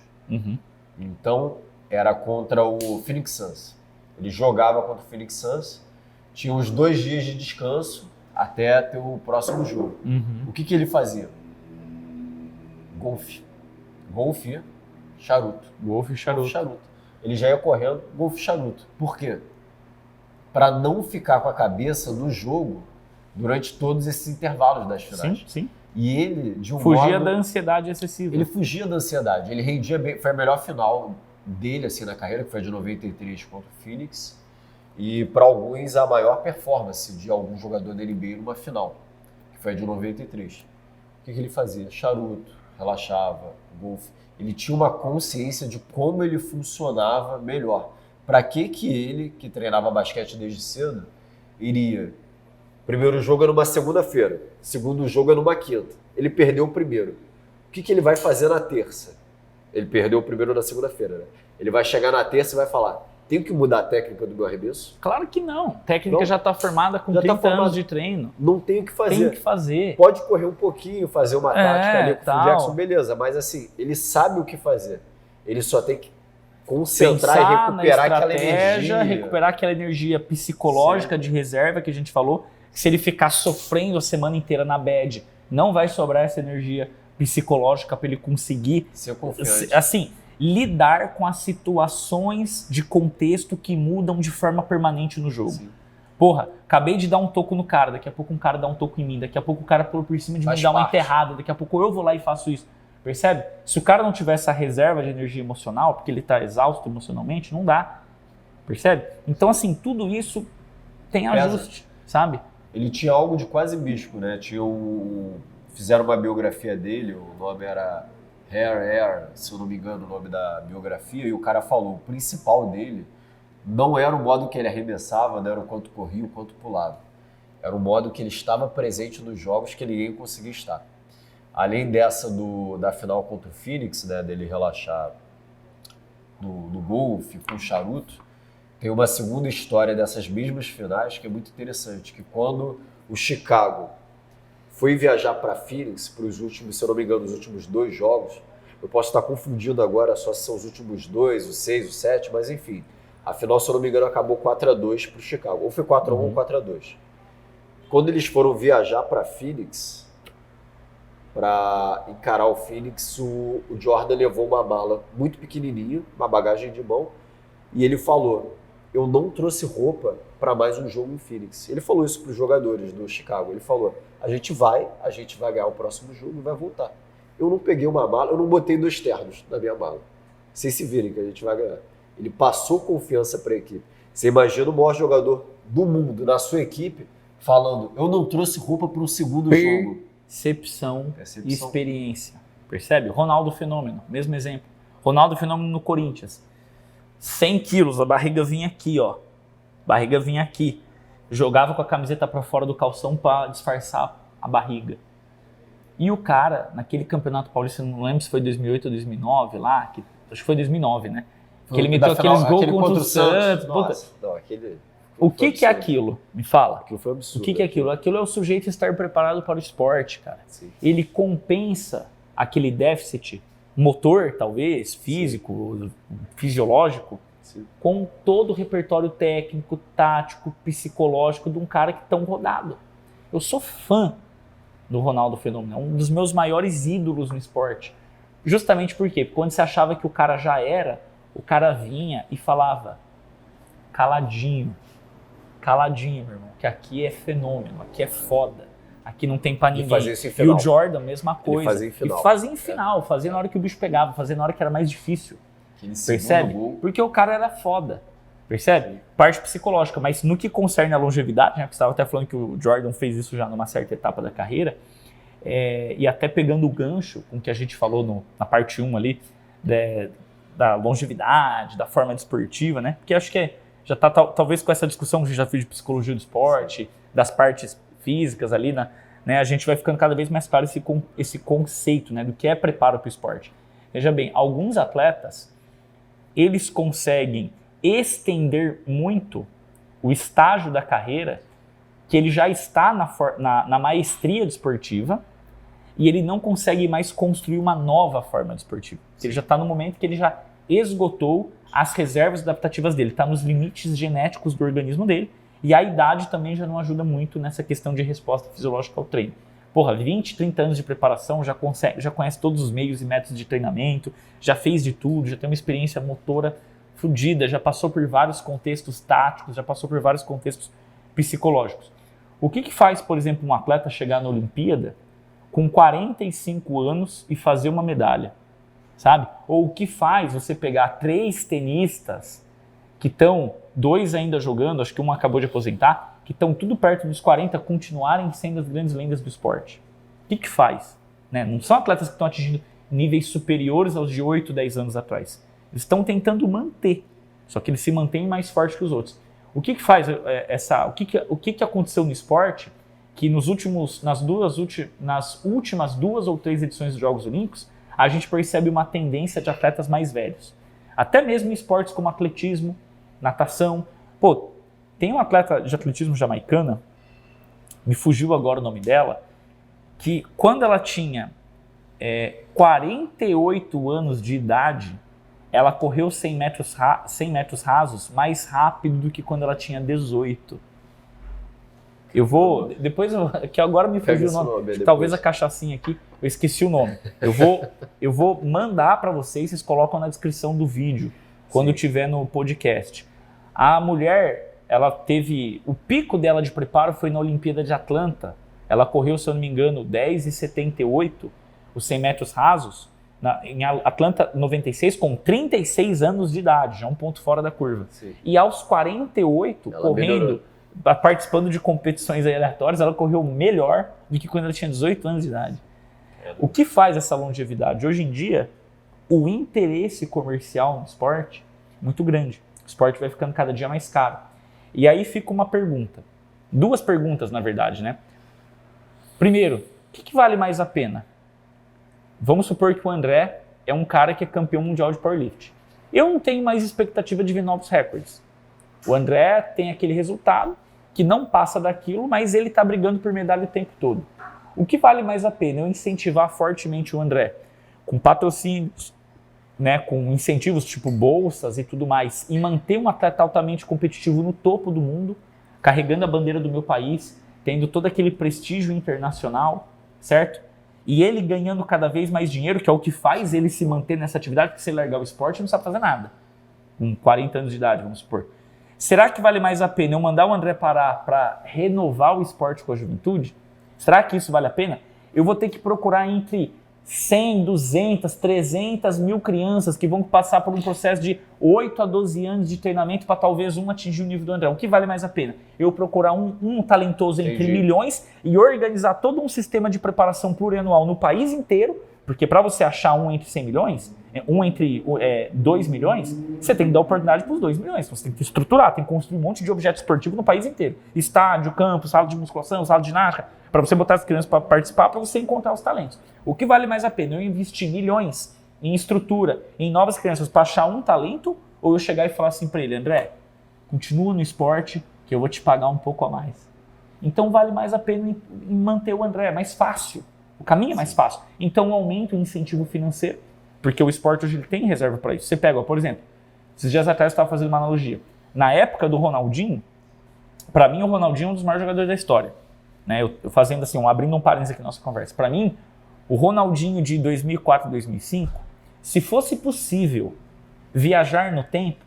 Speaker 1: Então, era contra o Phoenix Suns. Ele jogava contra o Phoenix Suns, tinha uns 2 dias de descanso, até ter o próximo jogo. O que ele fazia? Golfe, charuto.
Speaker 2: Golfe e charuto.
Speaker 1: Ele já ia correndo, golfe e charuto. Por quê? Para não ficar com a cabeça no jogo durante todos esses intervalos das finais.
Speaker 2: Sim.
Speaker 1: E ele, de um
Speaker 2: fugia
Speaker 1: modo,
Speaker 2: da ansiedade excessiva.
Speaker 1: Ele fugia da ansiedade. Ele rendia bem. Foi a melhor final dele assim, na carreira, que foi a de 93 contra o Phoenix. E para alguns a maior performance de algum jogador da NBA numa final, que foi a de 93. O que ele fazia? Charuto, relaxava, golfe. Ele tinha uma consciência de como ele funcionava melhor. Para que ele, que treinava basquete desde cedo, iria? Primeiro jogo é numa segunda-feira, segundo jogo é numa quinta. Ele perdeu o primeiro. O que ele vai fazer na terça? Ele perdeu o primeiro na segunda-feira, né? Ele vai chegar na terça e vai falar: tenho que mudar a técnica do meu arremesso?
Speaker 2: Claro que não. A técnica já está formada com 30 anos de treino.
Speaker 1: Não tem o que fazer.
Speaker 2: Tem que fazer.
Speaker 1: Pode correr um pouquinho, fazer uma tática ali com o Jackson, beleza. Mas assim, ele sabe o que fazer. Ele só tem que concentrar e recuperar aquela energia.
Speaker 2: Recuperar aquela energia psicológica de reserva que a gente falou. Se ele ficar sofrendo a semana inteira na bad, não vai sobrar essa energia psicológica para ele conseguir
Speaker 1: ser confiante.
Speaker 2: Assim, lidar com as situações de contexto que mudam de forma permanente no jogo. Sim. Porra, acabei de dar um toco no cara, daqui a pouco um cara dá um toco em mim, daqui a pouco o cara pulou por cima de mim, dá uma enterrada, daqui a pouco eu vou lá e faço isso. Percebe? Se o cara não tiver essa reserva de energia emocional, porque ele está exausto emocionalmente, não dá. Percebe? Então, assim, tudo isso tem ajuste, sabe?
Speaker 1: Ele tinha algo de quase místico, né? Fizeram uma biografia dele, o nome era Air, se eu não me engano, o nome da biografia, e o cara falou, o principal dele não era o modo que ele arremessava, não era o quanto corria, o quanto pulava. Era o modo que ele estava presente nos jogos que ninguém conseguia estar. Além dessa da final contra o Phoenix, né, dele relaxar no golfe, com o charuto, tem uma segunda história dessas mesmas finais que é muito interessante, que quando o Chicago foi viajar para Phoenix para os últimos, se eu não me engano, os últimos 2 jogos, eu posso estar confundindo agora só se são os últimos 2, o 6, o 7, mas enfim, a final, se eu não me engano, acabou 4-2 para o Chicago, ou foi 4-1 ou 4-2. Quando eles foram viajar para Phoenix, para encarar o Phoenix, o Jordan levou uma mala muito pequenininha, uma bagagem de mão, e ele falou: eu não trouxe roupa para mais um jogo em Phoenix. Ele falou isso para os jogadores do Chicago. Ele falou: a gente vai ganhar o próximo jogo e vai voltar. Eu não peguei uma mala, eu não botei 2 ternos na minha mala. Vocês se virem que a gente vai ganhar. Ele passou confiança para a equipe. Você imagina o maior jogador do mundo na sua equipe falando: eu não trouxe roupa para um segundo jogo.
Speaker 2: Percepção e experiência. Percebe? Ronaldo Fenômeno, mesmo exemplo. Ronaldo Fenômeno no Corinthians. 100 quilos, a barriga vinha aqui, ó. Barriga vinha aqui. Jogava com a camiseta para fora do calção para disfarçar a barriga. E o cara, naquele campeonato paulista, não lembro se foi 2008 ou 2009 lá, acho que foi 2009, né? Que ele meteu aqueles gols contra o Santos.
Speaker 1: Nossa, não, aquele
Speaker 2: O que é aquilo? Me fala.
Speaker 1: Aquilo foi absurdo.
Speaker 2: O que é aquilo? Aquilo é o sujeito estar preparado para o esporte, cara.
Speaker 1: Sim.
Speaker 2: Ele compensa aquele déficit motor, talvez, físico, fisiológico, com todo o repertório técnico, tático, psicológico de um cara que é tão rodado. Eu sou fã do Ronaldo Fenômeno, é um dos meus maiores ídolos no esporte. Justamente porque quando você achava que o cara já era, o cara vinha e falava caladinho, meu irmão, que aqui é fenômeno, aqui é foda, aqui não tem pra ninguém.
Speaker 1: E fazia isso em
Speaker 2: E
Speaker 1: final.
Speaker 2: o Jordan, mesma coisa.
Speaker 1: Ele fazia em final.
Speaker 2: E fazia em final, fazia na hora que o bicho pegava, fazia na hora que era mais difícil. Percebe? Porque o cara era foda. Percebe?
Speaker 1: Sim.
Speaker 2: Parte psicológica, mas no que concerne a longevidade, né, que você estava até falando que o Jordan fez isso já numa certa etapa da carreira, e até pegando o gancho com o que a gente falou na parte 1 ali, da longevidade, da forma desportiva, né? Porque acho que já está talvez com essa discussão que a gente já fez de psicologia do esporte, das partes físicas ali, né, a gente vai ficando cada vez mais claro esse conceito, né, do que é preparo para o esporte. Veja bem, alguns atletas, eles conseguem estender muito o estágio da carreira que ele já está na maestria desportiva e ele não consegue mais construir uma nova forma desportiva. Ele já está no momento que ele já esgotou as reservas adaptativas dele, está nos limites genéticos do organismo dele e a idade também já não ajuda muito nessa questão de resposta fisiológica ao treino. Porra, 20, 30 anos de preparação, já conhece todos os meios e métodos de treinamento, já fez de tudo, já tem uma experiência motora fodida, já passou por vários contextos táticos, já passou por vários contextos psicológicos. O que faz, por exemplo, um atleta chegar na Olimpíada com 45 anos e fazer uma medalha, sabe? Ou o que faz você pegar 3 tenistas que estão, 2 ainda jogando, acho que um acabou de aposentar, que estão tudo perto dos 40, continuarem sendo as grandes lendas do esporte. O que faz? Né? Não são atletas que estão atingindo níveis superiores aos de 8, 10 anos atrás. Eles estão tentando manter, só que eles se mantêm mais fortes que os outros. O que faz o que aconteceu no esporte que nas últimas 2 ou 3 edições dos Jogos Olímpicos, a gente percebe uma tendência de atletas mais velhos. Até mesmo em esportes como atletismo, natação. Pô, tem um atleta de atletismo jamaicana, me fugiu agora o nome dela, que quando ela tinha 48 anos de idade, ela correu 100 metros rasos mais rápido do que quando ela tinha 18. Eu vou... Depois, que agora me fugiu o nome. Talvez a cachaçinha aqui, eu esqueci o nome. Eu vou mandar para vocês colocam na descrição do vídeo, quando tiver no podcast. A mulher, ela teve... O pico dela de preparo foi na Olimpíada de Atlanta. Ela correu, se eu não me engano, 10,78, os 100 metros rasos, em Atlanta 96, com 36 anos de idade, já um ponto fora da curva. Sim. E aos 48, ela correndo, participando de competições aleatórias, ela correu melhor do que quando ela tinha 18 anos de idade. O que faz essa longevidade? Hoje em dia, o interesse comercial no esporte é muito grande. O esporte vai ficando cada dia mais caro. E aí fica uma pergunta. 2 perguntas, na verdade, né? Primeiro, o que vale mais a pena? Vamos supor que o André é um cara que é campeão mundial de powerlifting. Eu não tenho mais expectativa de ver novos recordes. O André tem aquele resultado que não passa daquilo, mas ele está brigando por medalha o tempo todo. O que vale mais a pena? Eu incentivar fortemente o André com patrocínios, né, com incentivos tipo bolsas e tudo mais, e manter um atleta altamente competitivo no topo do mundo, carregando a bandeira do meu país, tendo todo aquele prestígio internacional, certo? E ele ganhando cada vez mais dinheiro, que é o que faz ele se manter nessa atividade, porque se ele largar o esporte, não sabe fazer nada. Com 40 anos de idade, vamos supor. Será que vale mais a pena eu mandar o André parar para renovar o esporte com a juventude? Será que isso vale a pena? Eu vou ter que procurar entre 100, 200, 300 mil crianças que vão passar por um processo de 8 a 12 anos de treinamento para talvez um atingir o nível do André. O que vale mais a pena? Eu procurar um talentoso entre milhões e organizar todo um sistema de preparação plurianual no país inteiro, porque para você achar um entre 100 milhões, um entre 2 milhões, você tem que dar oportunidade para os 2 milhões. Você tem que estruturar, tem que construir um monte de objeto esportivo no país inteiro. Estádio, campo, sala de musculação, sala de ginástica, para você botar as crianças para participar, para você encontrar os talentos. O que vale mais a pena? Eu investir milhões em estrutura, em novas crianças para achar um talento, ou eu chegar e falar assim para ele, André, continua no esporte, que eu vou te pagar um pouco a mais. Então vale mais a pena em manter o André, é mais fácil. O caminho é mais fácil. Então aumenta o incentivo financeiro, porque o esporte hoje ele tem reserva para isso. Você pega, por exemplo, esses dias atrás eu estava fazendo uma analogia. Na época do Ronaldinho, para mim o Ronaldinho é um dos maiores jogadores da história. Né? Eu fazendo assim, abrindo um parênteses aqui na nossa conversa. Para mim, o Ronaldinho de 2004 e 2005, se fosse possível viajar no tempo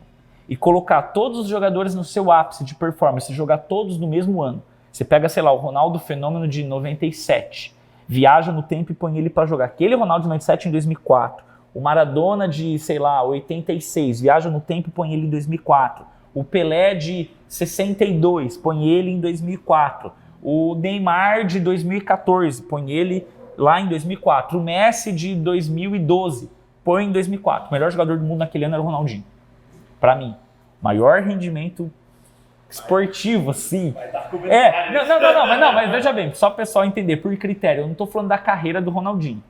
Speaker 2: e colocar todos os jogadores no seu ápice de performance, jogar todos no mesmo ano. Você pega, sei lá, o Ronaldo Fenômeno de 97, viaja no tempo e põe ele para jogar. Aquele Ronaldo de 97 em 2004. O Maradona de, sei lá, 86, viaja no tempo e põe ele em 2004. O Pelé de 62, põe ele em 2004. O Neymar de 2014, põe ele lá em 2004. O Messi de 2012, põe em 2004. O melhor jogador do mundo naquele ano era o Ronaldinho. Para mim, maior rendimento esportivo, assim. Mas veja bem, só o pessoal entender, por critério, eu não estou falando da carreira do Ronaldinho.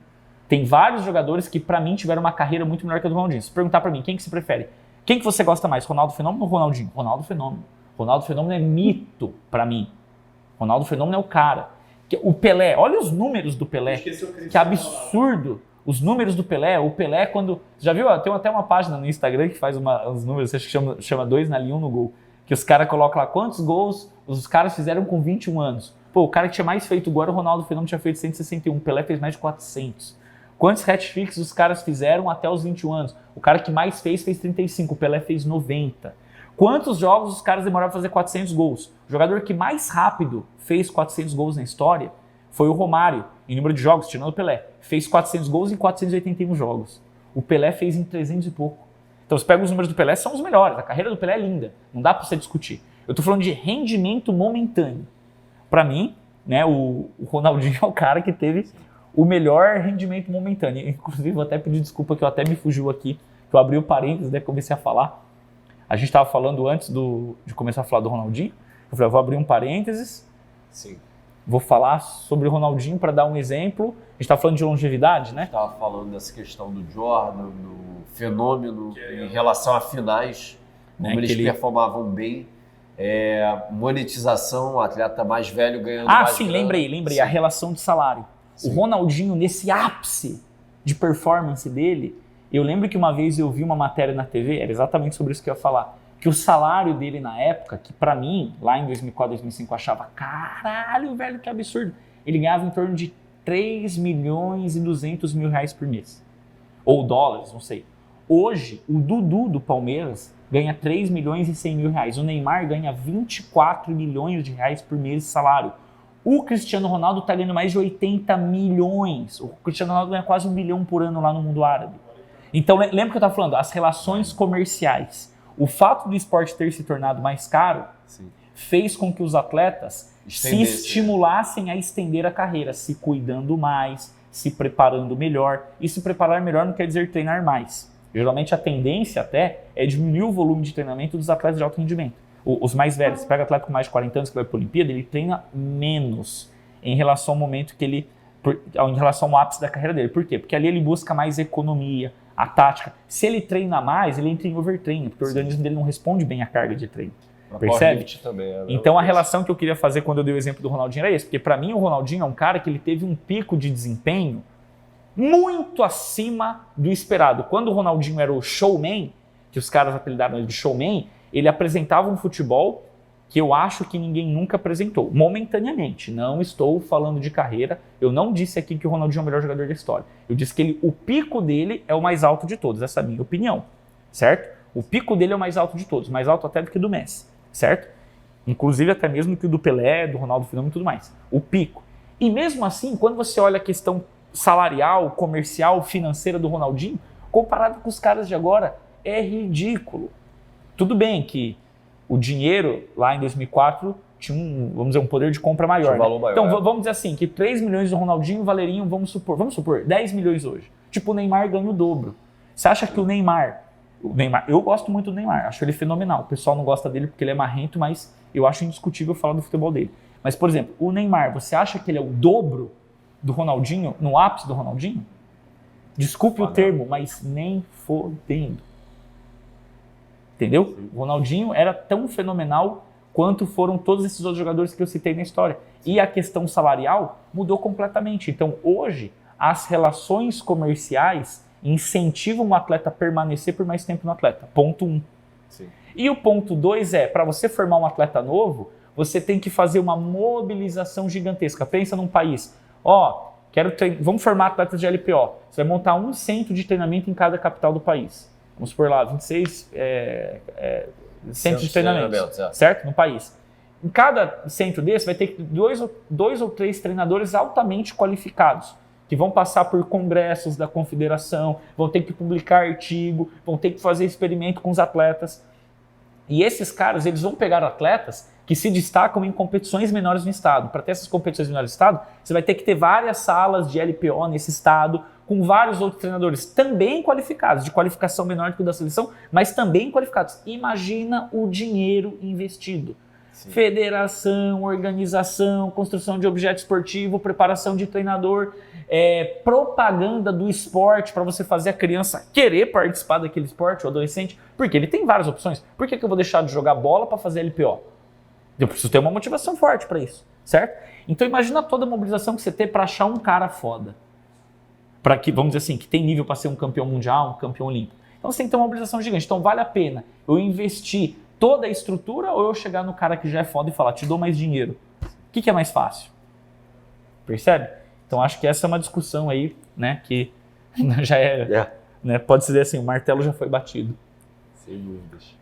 Speaker 2: Tem vários jogadores que, para mim, tiveram uma carreira muito melhor que a do Ronaldinho. Se perguntar para mim, quem que você prefere? Quem que você gosta mais, Ronaldo Fenômeno ou Ronaldinho? Ronaldo Fenômeno. Ronaldo Fenômeno é mito para mim. Ronaldo Fenômeno é o cara. O Pelé, olha os números do Pelé. Que absurdo. Os números do Pelé, o Pelé quando... Já viu? Tem até uma página no Instagram que faz uns números, acho que chama 2 na linha, 1 no gol. Que os caras colocam lá quantos gols os caras fizeram com 21 anos. Pô, o cara que tinha mais feito gol era o Ronaldo Fenômeno, tinha feito 161. O Pelé fez mais de 400. Quantos hat-tricks os caras fizeram até os 21 anos? O cara que mais fez 35. O Pelé fez 90. Quantos jogos os caras demoraram para fazer 400 gols? O jogador que mais rápido fez 400 gols na história foi o Romário, em número de jogos, tirando o Pelé. Fez 400 gols em 481 jogos. O Pelé fez em 300 e pouco. Então, você pega os números do Pelé, são os melhores. A carreira do Pelé é linda. Não dá para você discutir. Eu tô falando de rendimento momentâneo. Para mim, né, o Ronaldinho é o cara que teve o melhor rendimento momentâneo. Inclusive, vou até pedir desculpa que eu até me fugiu aqui, que eu abri o parênteses, né, comecei a falar. A gente estava falando antes de começar a falar do Ronaldinho. Eu falei, eu vou abrir um parênteses.
Speaker 1: Sim.
Speaker 2: Vou falar sobre o Ronaldinho para dar um exemplo. A gente estava falando de longevidade, né?
Speaker 1: Estava falando dessa questão do Jordan, do Fenômeno, em relação a finais, como eles performavam bem. Monetização, o atleta mais velho ganhando mais
Speaker 2: sim,
Speaker 1: grana.
Speaker 2: Lembrei. Sim. A relação de salário. Sim. O Ronaldinho, nesse ápice de performance dele, eu lembro que uma vez eu vi uma matéria na TV, era exatamente sobre isso que eu ia falar, que o salário dele na época, que pra mim, lá em 2004, 2005, eu achava, caralho, velho, que absurdo. Ele ganhava em torno de 3 milhões e 200 mil reais por mês. Ou dólares, não sei. Hoje, o Dudu do Palmeiras ganha 3 milhões e 100 mil reais. O Neymar ganha 24 milhões de reais por mês de salário. O Cristiano Ronaldo está ganhando mais de 80 milhões. O Cristiano Ronaldo ganha quase 1 milhão por ano lá no mundo árabe. Então, lembra que eu estava falando? As relações comerciais. O fato do esporte ter se tornado mais caro fez com que os atletas se estimulassem a estender a carreira, se cuidando mais, se preparando melhor. E se preparar melhor não quer dizer treinar mais. Geralmente a tendência até é diminuir o volume de treinamento dos atletas de alto rendimento. Os mais velhos, você pega atleta com mais de 40 anos que vai para a Olimpíada, ele treina menos em relação ao momento que ele, em relação ao ápice da carreira dele. Por quê? Porque ali ele busca mais economia, a tática. Se ele treina mais, ele entra em overtraining, porque o organismo dele não responde bem à carga de treino. Percebe?
Speaker 1: Também,
Speaker 2: então a relação que eu queria fazer quando eu dei o exemplo do Ronaldinho era esse, porque para mim o Ronaldinho é um cara que ele teve um pico de desempenho muito acima do esperado. Quando o Ronaldinho era o showman, que os caras apelidaram ele de showman, ele apresentava um futebol que eu acho que ninguém nunca apresentou, momentaneamente. Não estou falando de carreira, eu não disse aqui que o Ronaldinho é o melhor jogador da história. Eu disse que o pico dele é o mais alto de todos, essa é a minha opinião, certo? O pico dele é o mais alto de todos, mais alto até do que o do Messi, certo? Inclusive até mesmo que o do Pelé, do Ronaldo Fenômeno e tudo mais. O pico. E mesmo assim, quando você olha a questão salarial, comercial, financeira do Ronaldinho, comparado com os caras de agora, é ridículo. Tudo bem que o dinheiro lá em 2004 tinha vamos dizer, um poder de compra maior.
Speaker 1: Valor maior.
Speaker 2: Então vamos dizer assim, que 3 milhões do Ronaldinho valeriam, vamos supor, 10 milhões hoje. Tipo, o Neymar ganha o dobro. Você acha que o Neymar, eu gosto muito do Neymar, acho ele fenomenal. O pessoal não gosta dele porque ele é marrento, mas eu acho indiscutível falar do futebol dele. Mas, por exemplo, o Neymar, você acha que ele é o dobro do Ronaldinho, no ápice do Ronaldinho? Desculpe o termo, mas nem fodendo. Entendeu? O Ronaldinho era tão fenomenal quanto foram todos esses outros jogadores que eu citei na história. E a questão salarial mudou completamente. Então, hoje, as relações comerciais incentivam o atleta a permanecer por mais tempo no atleta. Ponto 1.
Speaker 1: Sim.
Speaker 2: E o ponto 2 é, para você formar um atleta novo, você tem que fazer uma mobilização gigantesca. Pensa num país, vamos formar atletas de LPO. Você vai montar um centro de treinamento em cada capital do país. Vamos supor lá, 26 centros de treinamento, certo? No país. Em cada centro desse vai ter dois ou três treinadores altamente qualificados, que vão passar por congressos da confederação, vão ter que publicar artigo, vão ter que fazer experimento com os atletas. E esses caras, eles vão pegar atletas que se destacam em competições menores no estado. Para ter essas competições menores no estado, você vai ter que ter várias salas de LPO nesse estado, com vários outros treinadores também qualificados, de qualificação menor do que o da seleção, mas também qualificados. Imagina o dinheiro investido. Sim. Federação, organização, construção de objeto esportivo, preparação de treinador, propaganda do esporte para você fazer a criança querer participar daquele esporte, o adolescente, porque ele tem várias opções. Por que eu vou deixar de jogar bola para fazer LPO? Eu preciso ter uma motivação forte para isso, certo? Então imagina toda a mobilização que você tem para achar um cara foda. Para que, vamos dizer assim, que tem nível para ser um campeão mundial, um campeão olímpico. Então você tem que ter uma mobilização gigante. Então vale a pena eu investir toda a estrutura ou eu chegar no cara que já é foda e falar, te dou mais dinheiro? O que é mais fácil? Percebe? Então acho que essa é uma discussão aí, né, que já né, pode-se dizer assim, o martelo já foi batido.
Speaker 1: Sem dúvidas.